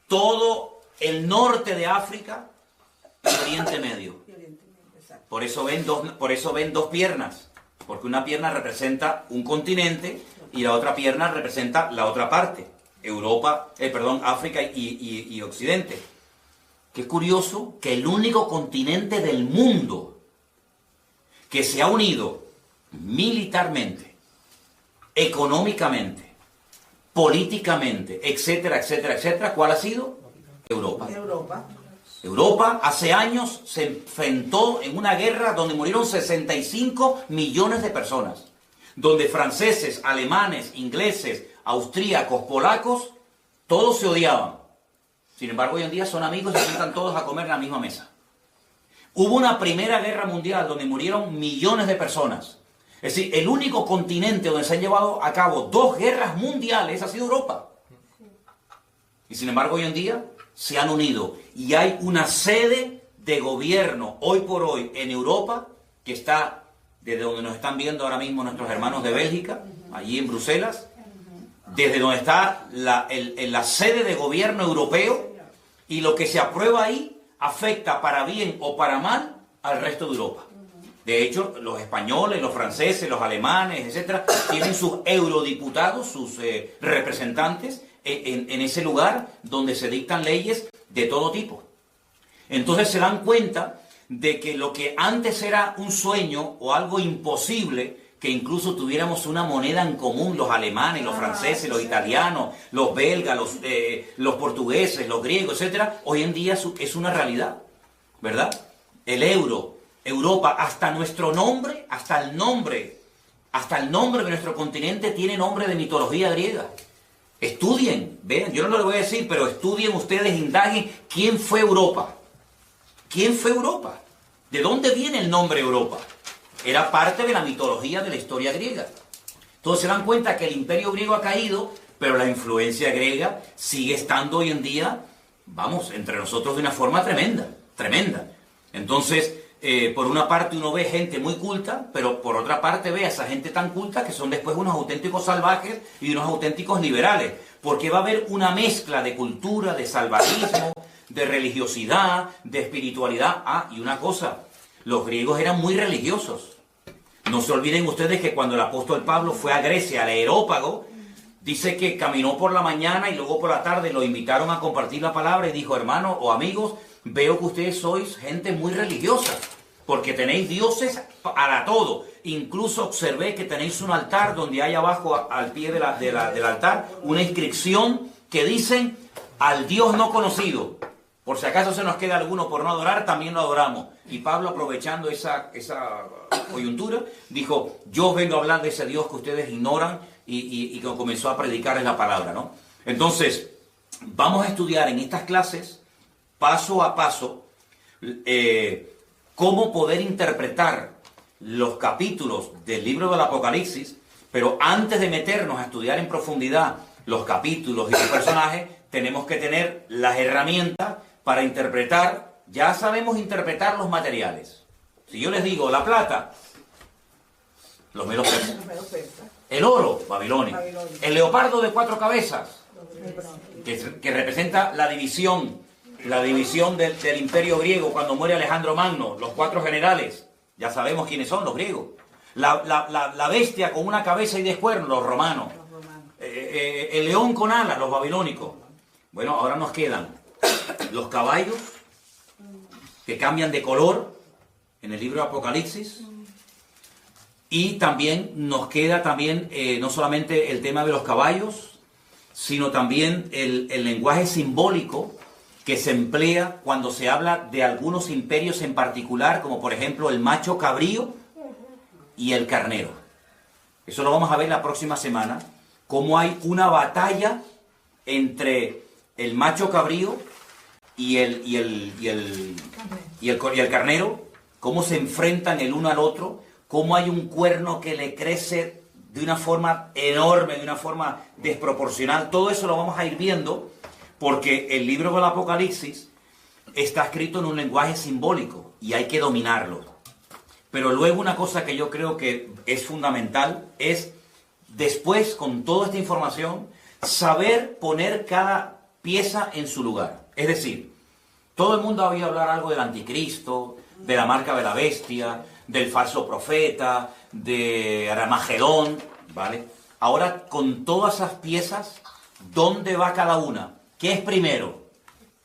todo el norte de África y Oriente Medio. Por eso ven dos piernas, porque una pierna representa un continente y la otra pierna representa la otra parte, África y Occidente. Qué curioso que el único continente del mundo que se ha unido militarmente, económicamente, políticamente, etcétera, ¿cuál ha sido? Europa. Europa hace años se enfrentó en una guerra donde murieron 65 millones de personas, donde franceses, alemanes, ingleses, austríacos, polacos, todos se odiaban. Sin embargo, hoy en día son amigos y se sientan todos a comer en la misma mesa. Hubo una primera guerra mundial donde murieron millones de personas. Es decir, el único continente donde se han llevado a cabo 2 guerras mundiales ha sido Europa. Y sin embargo, hoy en día se han unido y hay una sede de gobierno hoy por hoy en Europa, que está desde donde nos están viendo ahora mismo nuestros hermanos de Bélgica, allí en Bruselas, desde donde está la sede de gobierno europeo, y lo que se aprueba ahí afecta para bien o para mal al resto de Europa. De hecho, los españoles, los franceses, los alemanes, etcétera, tienen sus eurodiputados, sus representantes en ese lugar donde se dictan leyes de todo tipo. Entonces se dan cuenta de que lo que antes era un sueño o algo imposible, que incluso tuviéramos una moneda en común, los alemanes, los franceses, los italianos, los belgas, los portugueses, los griegos, etcétera, hoy en día es una realidad, ¿verdad? El euro, Europa, hasta nuestro nombre, hasta el nombre de nuestro continente tiene nombre de mitología griega. Estudien, vean, yo no lo voy a decir, pero estudien ustedes, indaguen quién fue Europa. ¿Quién fue Europa? ¿De dónde viene el nombre Europa? Era parte de la mitología de la historia griega. Entonces se dan cuenta que el imperio griego ha caído, pero la influencia griega sigue estando hoy en día, vamos, entre nosotros de una forma tremenda, tremenda. Entonces, por una parte uno ve gente muy culta, pero por otra parte ve a esa gente tan culta que son después unos auténticos salvajes y unos auténticos liberales, porque va a haber una mezcla de cultura, de salvajismo, de religiosidad, de espiritualidad. Ah, y una cosa, los griegos eran muy religiosos. No se olviden ustedes que cuando el apóstol Pablo fue a Grecia, al Areópago, dice que caminó por la mañana y luego por la tarde lo invitaron a compartir la palabra y dijo, hermanos o amigos, veo que ustedes sois gente muy religiosa, porque tenéis dioses para todo. Incluso observé que tenéis un altar donde hay abajo, al pie del altar, una inscripción que dicen, al Dios no conocido. Por si acaso se nos queda alguno por no adorar, también lo adoramos. Y Pablo, aprovechando esa coyuntura, dijo, yo os vengo a hablar de ese Dios que ustedes ignoran, y que comenzó a predicarles la palabra, ¿no? Entonces, vamos a estudiar en estas clases, paso a paso, cómo poder interpretar los capítulos del libro del Apocalipsis, pero antes de meternos a estudiar en profundidad los capítulos y los personajes, tenemos que tener las herramientas para interpretar. Ya sabemos interpretar los materiales. Si yo les digo la plata, los medos persas. El oro, Babilonia. El leopardo de 4 cabezas, que representa la división del imperio griego cuando muere Alejandro Magno, los 4 generales, ya sabemos quiénes son, los griegos. La bestia con una cabeza y 10 cuernos, los romanos. El león con alas, los babilónicos. Bueno, ahora nos quedan los caballos, que cambian de color en el libro de Apocalipsis. Y también nos queda no solamente el tema de los caballos, sino también el lenguaje simbólico que se emplea cuando se habla de algunos imperios en particular, como por ejemplo el macho cabrío y el carnero. Eso lo vamos a ver la próxima semana, cómo hay una batalla entre el macho cabrío y el carnero, cómo se enfrentan el uno al otro, cómo hay un cuerno que le crece de una forma enorme, de una forma desproporcional. Todo eso lo vamos a ir viendo, porque el libro del Apocalipsis está escrito en un lenguaje simbólico y hay que dominarlo. Pero luego una cosa que yo creo que es fundamental es, después, con toda esta información, saber poner cada pieza en su lugar. Es decir, todo el mundo ha oído hablar algo del anticristo, de la marca de la bestia, del falso profeta, de Armagedón, ¿vale? Ahora, con todas esas piezas, ¿dónde va cada una? ¿Qué es primero?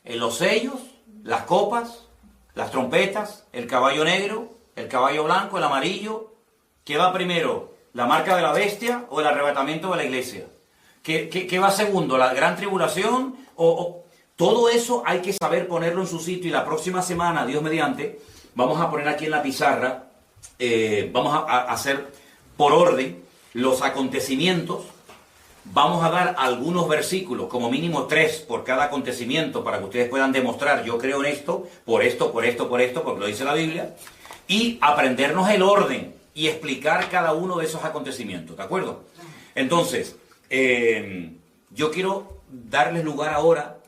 ¿Los sellos, las copas, las trompetas, el caballo negro, el caballo blanco, el amarillo? ¿Qué va primero? ¿La marca de la bestia o el arrebatamiento de la iglesia? ¿Qué va segundo? ¿La gran tribulación? Todo eso hay que saber ponerlo en su sitio, y la próxima semana, Dios mediante, vamos a poner aquí en la pizarra, vamos a hacer por orden los acontecimientos. Vamos a dar algunos versículos, como mínimo 3 por cada acontecimiento, para que ustedes puedan demostrar, yo creo en esto, por esto, porque lo dice la Biblia, y aprendernos el orden y explicar cada uno de esos acontecimientos, ¿de acuerdo? Entonces, yo quiero darles lugar ahora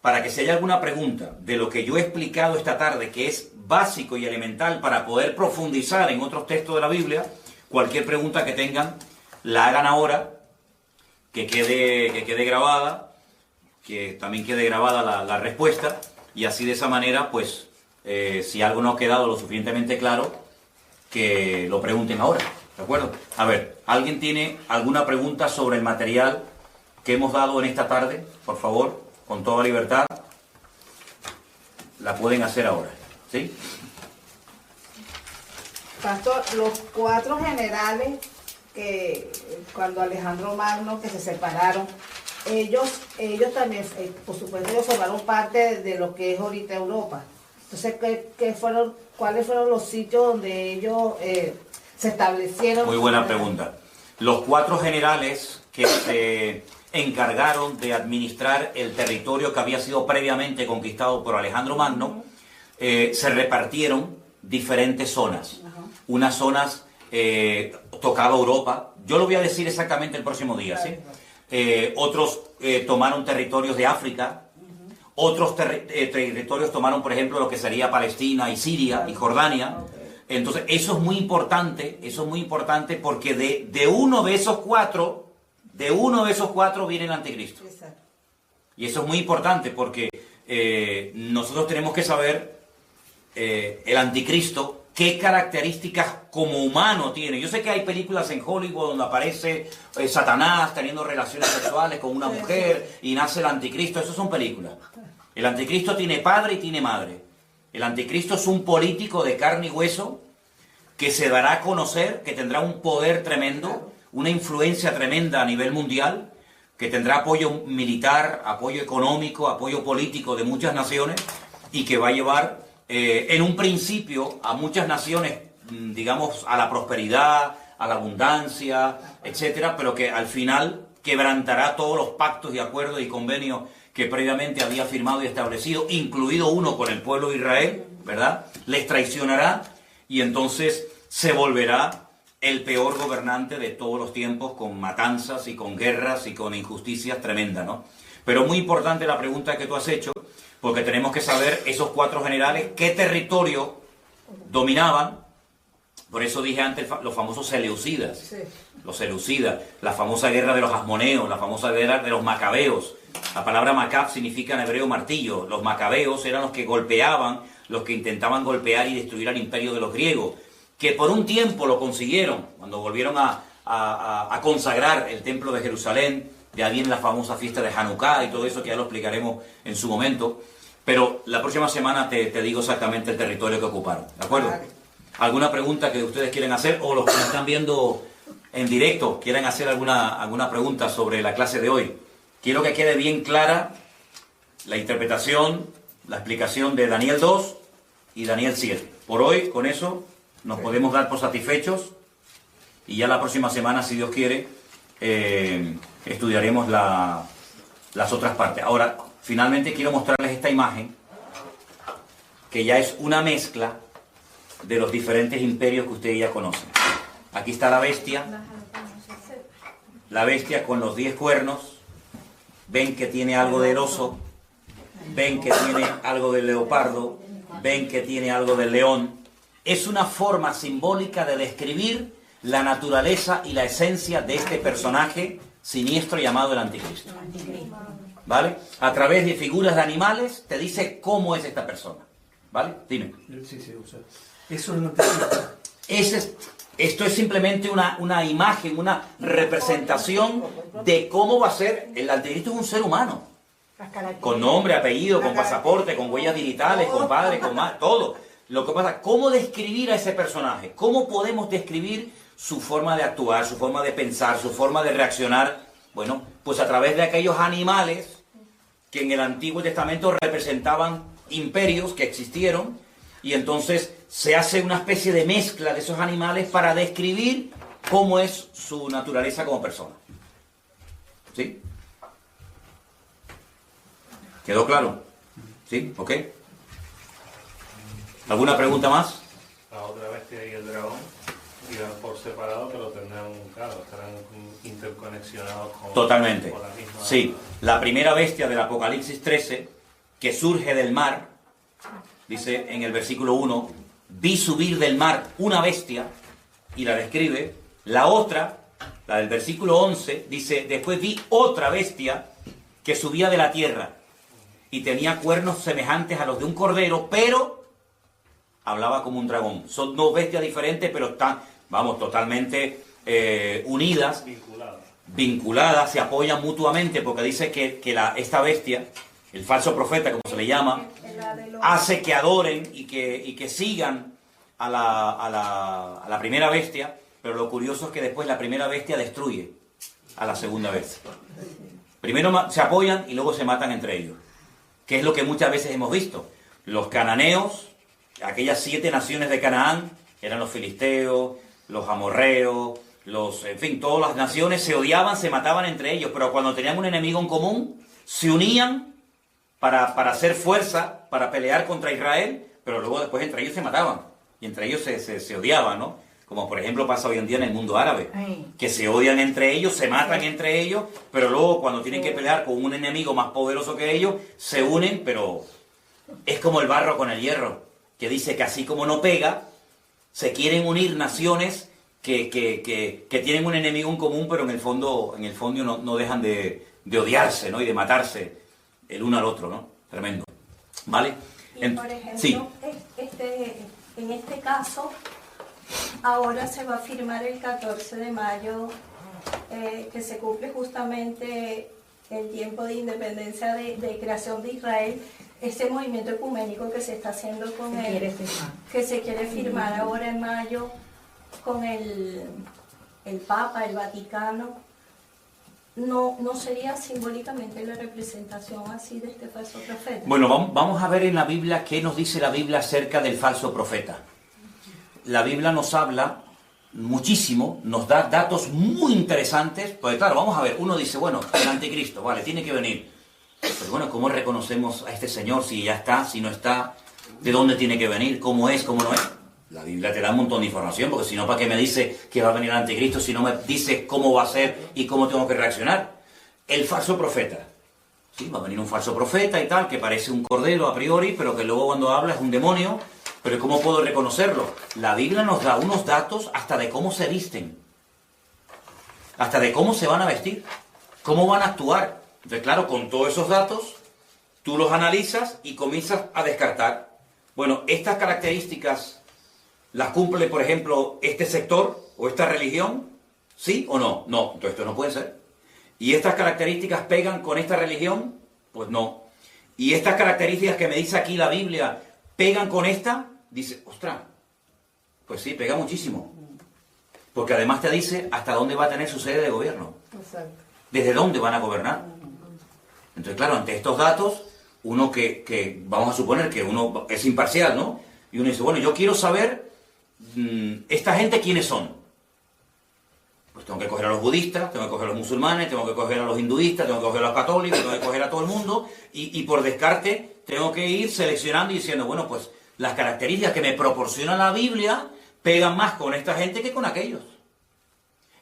para que si hay alguna pregunta de lo que yo he explicado esta tarde, que es básico y elemental para poder profundizar en otros textos de la Biblia, cualquier pregunta que tengan, la hagan ahora, que quede grabada, que también quede grabada la respuesta, y así de esa manera pues si algo no ha quedado lo suficientemente claro, que lo pregunten ahora, ¿de acuerdo? A ver, ¿alguien tiene alguna pregunta sobre el material que hemos dado en esta tarde? Por favor, con toda libertad, la pueden hacer ahora, ¿sí? Pastor, los 4 generales que cuando Alejandro Magno, que se separaron, ellos también, por supuesto, ellos formaron parte de lo que es ahorita Europa. Entonces, ¿cuáles fueron los sitios donde ellos se establecieron? Muy buena pregunta. Los 4 generales que se encargaron de administrar el territorio que había sido previamente conquistado por Alejandro Magno, se repartieron diferentes zonas. Unas zonas tocaba Europa. Yo lo voy a decir exactamente el próximo día, ¿sí? Otros tomaron territorios de África. Otros territorios tomaron, por ejemplo, lo que sería Palestina y Siria y Jordania. Entonces, eso es muy importante porque de uno de esos cuatro viene el anticristo. Y eso es muy importante porque nosotros tenemos que saber el anticristo, qué características como humano tiene. Yo sé que hay películas en Hollywood donde aparece Satanás teniendo relaciones sexuales con una mujer y nace el anticristo. Eso son películas. El anticristo tiene padre y tiene madre. El anticristo es un político de carne y hueso que se dará a conocer, que tendrá un poder tremendo, una influencia tremenda a nivel mundial, que tendrá apoyo militar, apoyo económico, apoyo político de muchas naciones y que va a llevar en un principio a muchas naciones, digamos, a la prosperidad, a la abundancia, etcétera, pero que al final quebrantará todos los pactos y acuerdos y convenios que previamente había firmado y establecido, incluido uno con el pueblo de Israel, ¿verdad? Les traicionará y entonces se volverá el peor gobernante de todos los tiempos, con matanzas y con guerras y con injusticias tremendas, ¿no? Pero muy importante la pregunta que tú has hecho, porque tenemos que saber esos 4 generales qué territorio dominaban. Por eso dije antes los famosos seleucidas, sí. Los seleucidas, la famosa guerra de los asmoneos, la famosa guerra de los macabeos. La palabra macab significa en hebreo martillo. Los macabeos eran los que golpeaban, los que intentaban golpear y destruir al imperio de los griegos, que por un tiempo lo consiguieron, cuando volvieron a consagrar el templo de Jerusalén. De ahí viene la famosa fiesta de Hanukkah y todo eso, que ya lo explicaremos en su momento. Pero la próxima semana te digo exactamente el territorio que ocuparon, ¿de acuerdo? ¿Alguna pregunta que ustedes quieren hacer? O los que me están viendo en directo quieren hacer alguna pregunta sobre la clase de hoy. Quiero que quede bien clara la interpretación, la explicación de Daniel 2 y Daniel 7. Por hoy, con eso, nos podemos dar por satisfechos. Y ya la próxima semana, si Dios quiere, estudiaremos las otras partes. Ahora, finalmente quiero mostrarles esta imagen, que ya es una mezcla de los diferentes imperios que ustedes ya conocen. Aquí está la bestia con los 10 cuernos. Ven que tiene algo del oso, ven que tiene algo del leopardo, ven que tiene algo del león. Es una forma simbólica de describir la naturaleza y la esencia de este personaje siniestro llamado el anticristo. ¿Vale? A través de figuras de animales te dice cómo es esta persona. ¿Vale? Dime. Sí, o sea, eso es el anticristo. Esto es simplemente una imagen, una representación de cómo va a ser. El anticristo es un ser humano. Con nombre, apellido, con pasaporte, con huellas digitales, con padre, con madre, todo. Lo que pasa, ¿cómo describir a ese personaje? ¿Cómo podemos describir su forma de actuar, su forma de pensar, su forma de reaccionar? Bueno, pues a través de aquellos animales que en el Antiguo Testamento representaban imperios que existieron, y entonces se hace una especie de mezcla de esos animales para describir cómo es su naturaleza como persona. ¿Sí? ¿Quedó claro? ¿Sí? ¿Ok? ¿Alguna pregunta más? La otra bestia y el dragón irán por separado, pero tendrán, claro, estarán interconexionados con... Totalmente. Con la misma... Sí, la primera bestia del Apocalipsis 13, que surge del mar, dice en el versículo 1, vi subir del mar una bestia, y la describe. La otra, la del versículo 11, dice, después vi otra bestia que subía de la tierra, y tenía cuernos semejantes a los de un cordero, pero hablaba como un dragón. Son dos bestias diferentes, pero están, vamos, totalmente unidas, vinculadas, se apoyan mutuamente, porque dice que esta bestia, el falso profeta, como se le llama, hace que adoren y que sigan a la primera bestia, pero lo curioso es que después la primera bestia destruye a la segunda bestia. Primero se apoyan y luego se matan entre ellos, que es lo que muchas veces hemos visto. Los cananeos, aquellas 7 naciones de Canaán, eran los filisteos, los amorreos, en fin, todas las naciones se odiaban, se mataban entre ellos, pero cuando tenían un enemigo en común, se unían para hacer fuerza, para pelear contra Israel, pero luego después entre ellos se mataban, y entre ellos se odiaban, ¿no? Como por ejemplo pasa hoy en día en el mundo árabe, que se odian entre ellos, se matan entre ellos, pero luego cuando tienen que pelear con un enemigo más poderoso que ellos, se unen, pero es como el barro con el hierro, que dice que así como no pega, se quieren unir naciones que tienen un enemigo en común, pero en el fondo no dejan de odiarse, ¿no? Y de matarse el uno al otro, ¿no? Tremendo. ¿Vale? Y por ejemplo, sí. En este caso, ahora se va a firmar el 14 de mayo, que se cumple justamente el tiempo de independencia de creación de Israel, ese movimiento ecuménico que se está haciendo con que se quiere firmar ahora en mayo con el Papa, el Vaticano. ¿No sería simbólicamente la representación así de este falso profeta? Bueno, vamos a ver en la Biblia qué nos dice la Biblia acerca del falso profeta. La Biblia nos habla muchísimo, nos da datos muy interesantes, porque claro, vamos a ver, uno dice, bueno, el anticristo, vale, tiene que venir. Pero bueno, ¿cómo reconocemos a este señor si ya está, si no está? ¿De dónde tiene que venir? ¿Cómo es? ¿Cómo no es? La Biblia te da un montón de información, porque si no, ¿para qué me dice que va a venir el anticristo si no me dice cómo va a ser y cómo tengo que reaccionar? El falso profeta. Sí, va a venir un falso profeta y tal, que parece un cordero a priori, pero que luego cuando habla es un demonio. Pero ¿cómo puedo reconocerlo? La Biblia nos da unos datos hasta de cómo se visten, hasta de cómo se van a vestir, cómo van a actuar. Entonces, claro, con todos esos datos, tú los analizas y comienzas a descartar. Bueno, estas características las cumple, por ejemplo, este sector o esta religión, ¿sí o no? No, entonces esto no puede ser. ¿Y estas características pegan con esta religión? Pues no. ¿Y estas características que me dice aquí la Biblia pegan con esta? Dice, ostras, pues sí, pega muchísimo. Porque además te dice hasta dónde va a tener su sede de gobierno. Exacto. Desde dónde van a gobernar. Entonces, claro, ante estos datos, uno que vamos a suponer que uno es imparcial, ¿no? Y uno dice, bueno, yo quiero saber esta gente quiénes son. Pues tengo que coger a los budistas, tengo que coger a los musulmanes, tengo que coger a los hinduistas, tengo que coger a los católicos, tengo que coger a todo el mundo, y por descarte tengo que ir seleccionando y diciendo, bueno, pues las características que me proporciona la Biblia pegan más con esta gente que con aquellos.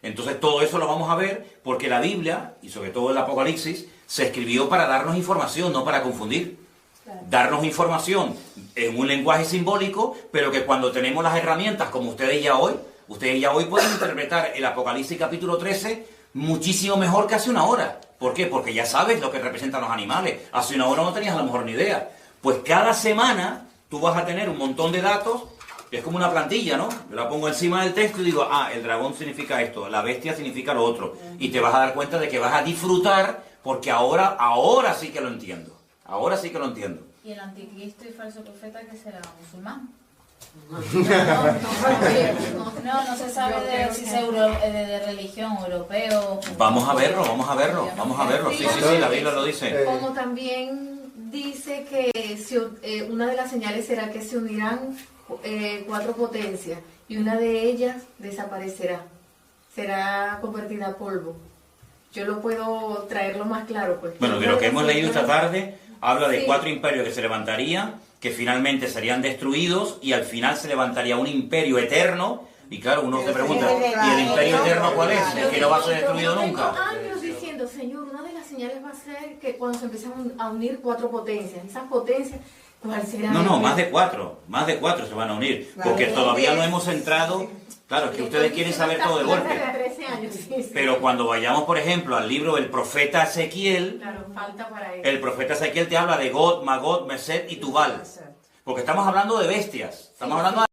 Entonces todo eso lo vamos a ver porque la Biblia, y sobre todo el Apocalipsis, se escribió para darnos información, no para confundir. Claro. Darnos información en un lenguaje simbólico, pero que cuando tenemos las herramientas, como ustedes ya hoy pueden interpretar el Apocalipsis capítulo 13 muchísimo mejor que hace una hora. ¿Por qué? Porque ya sabes lo que representan los animales. Hace una hora no tenías a lo mejor ni idea. Pues cada semana tú vas a tener un montón de datos. Es como una plantilla, ¿no? Yo la pongo encima del texto y digo, el dragón significa esto, la bestia significa lo otro. Y te vas a dar cuenta de que vas a disfrutar, porque ahora sí que lo entiendo. Ahora sí que lo entiendo. ¿Y el anticristo y falso profeta que será? ¿Musulmán? No se sabe si es de religión, europeo. Vamos a verlo. Sí, la Biblia lo dice. Como también dice que una de las señales será que se unirán 4 potencias y una de ellas desaparecerá, será convertida a polvo. Yo lo puedo traerlo más claro, pues. Bueno, de lo que hemos leído esta tarde habla de 4 imperios que se levantarían, que finalmente serían destruidos y al final se levantaría un imperio eterno. Y claro, uno se pregunta, ¿y el imperio eterno cuál es? ¿El que no va a ser destruido nunca? Años diciendo, Señor, una de las señales va a ser que cuando se empiezan a unir 4 potencias, esas potencias, ¿cuál será? No, más de 4 se van a unir, porque todavía no hemos entrado. Claro, es que ustedes quieren saber todo de golpe. 13 años, sí. Pero cuando vayamos, por ejemplo, al libro del profeta Ezequiel, claro, falta para eso. El profeta Ezequiel te habla de God, Magog, Mesed y Tubal. Porque estamos hablando de bestias, estamos hablando de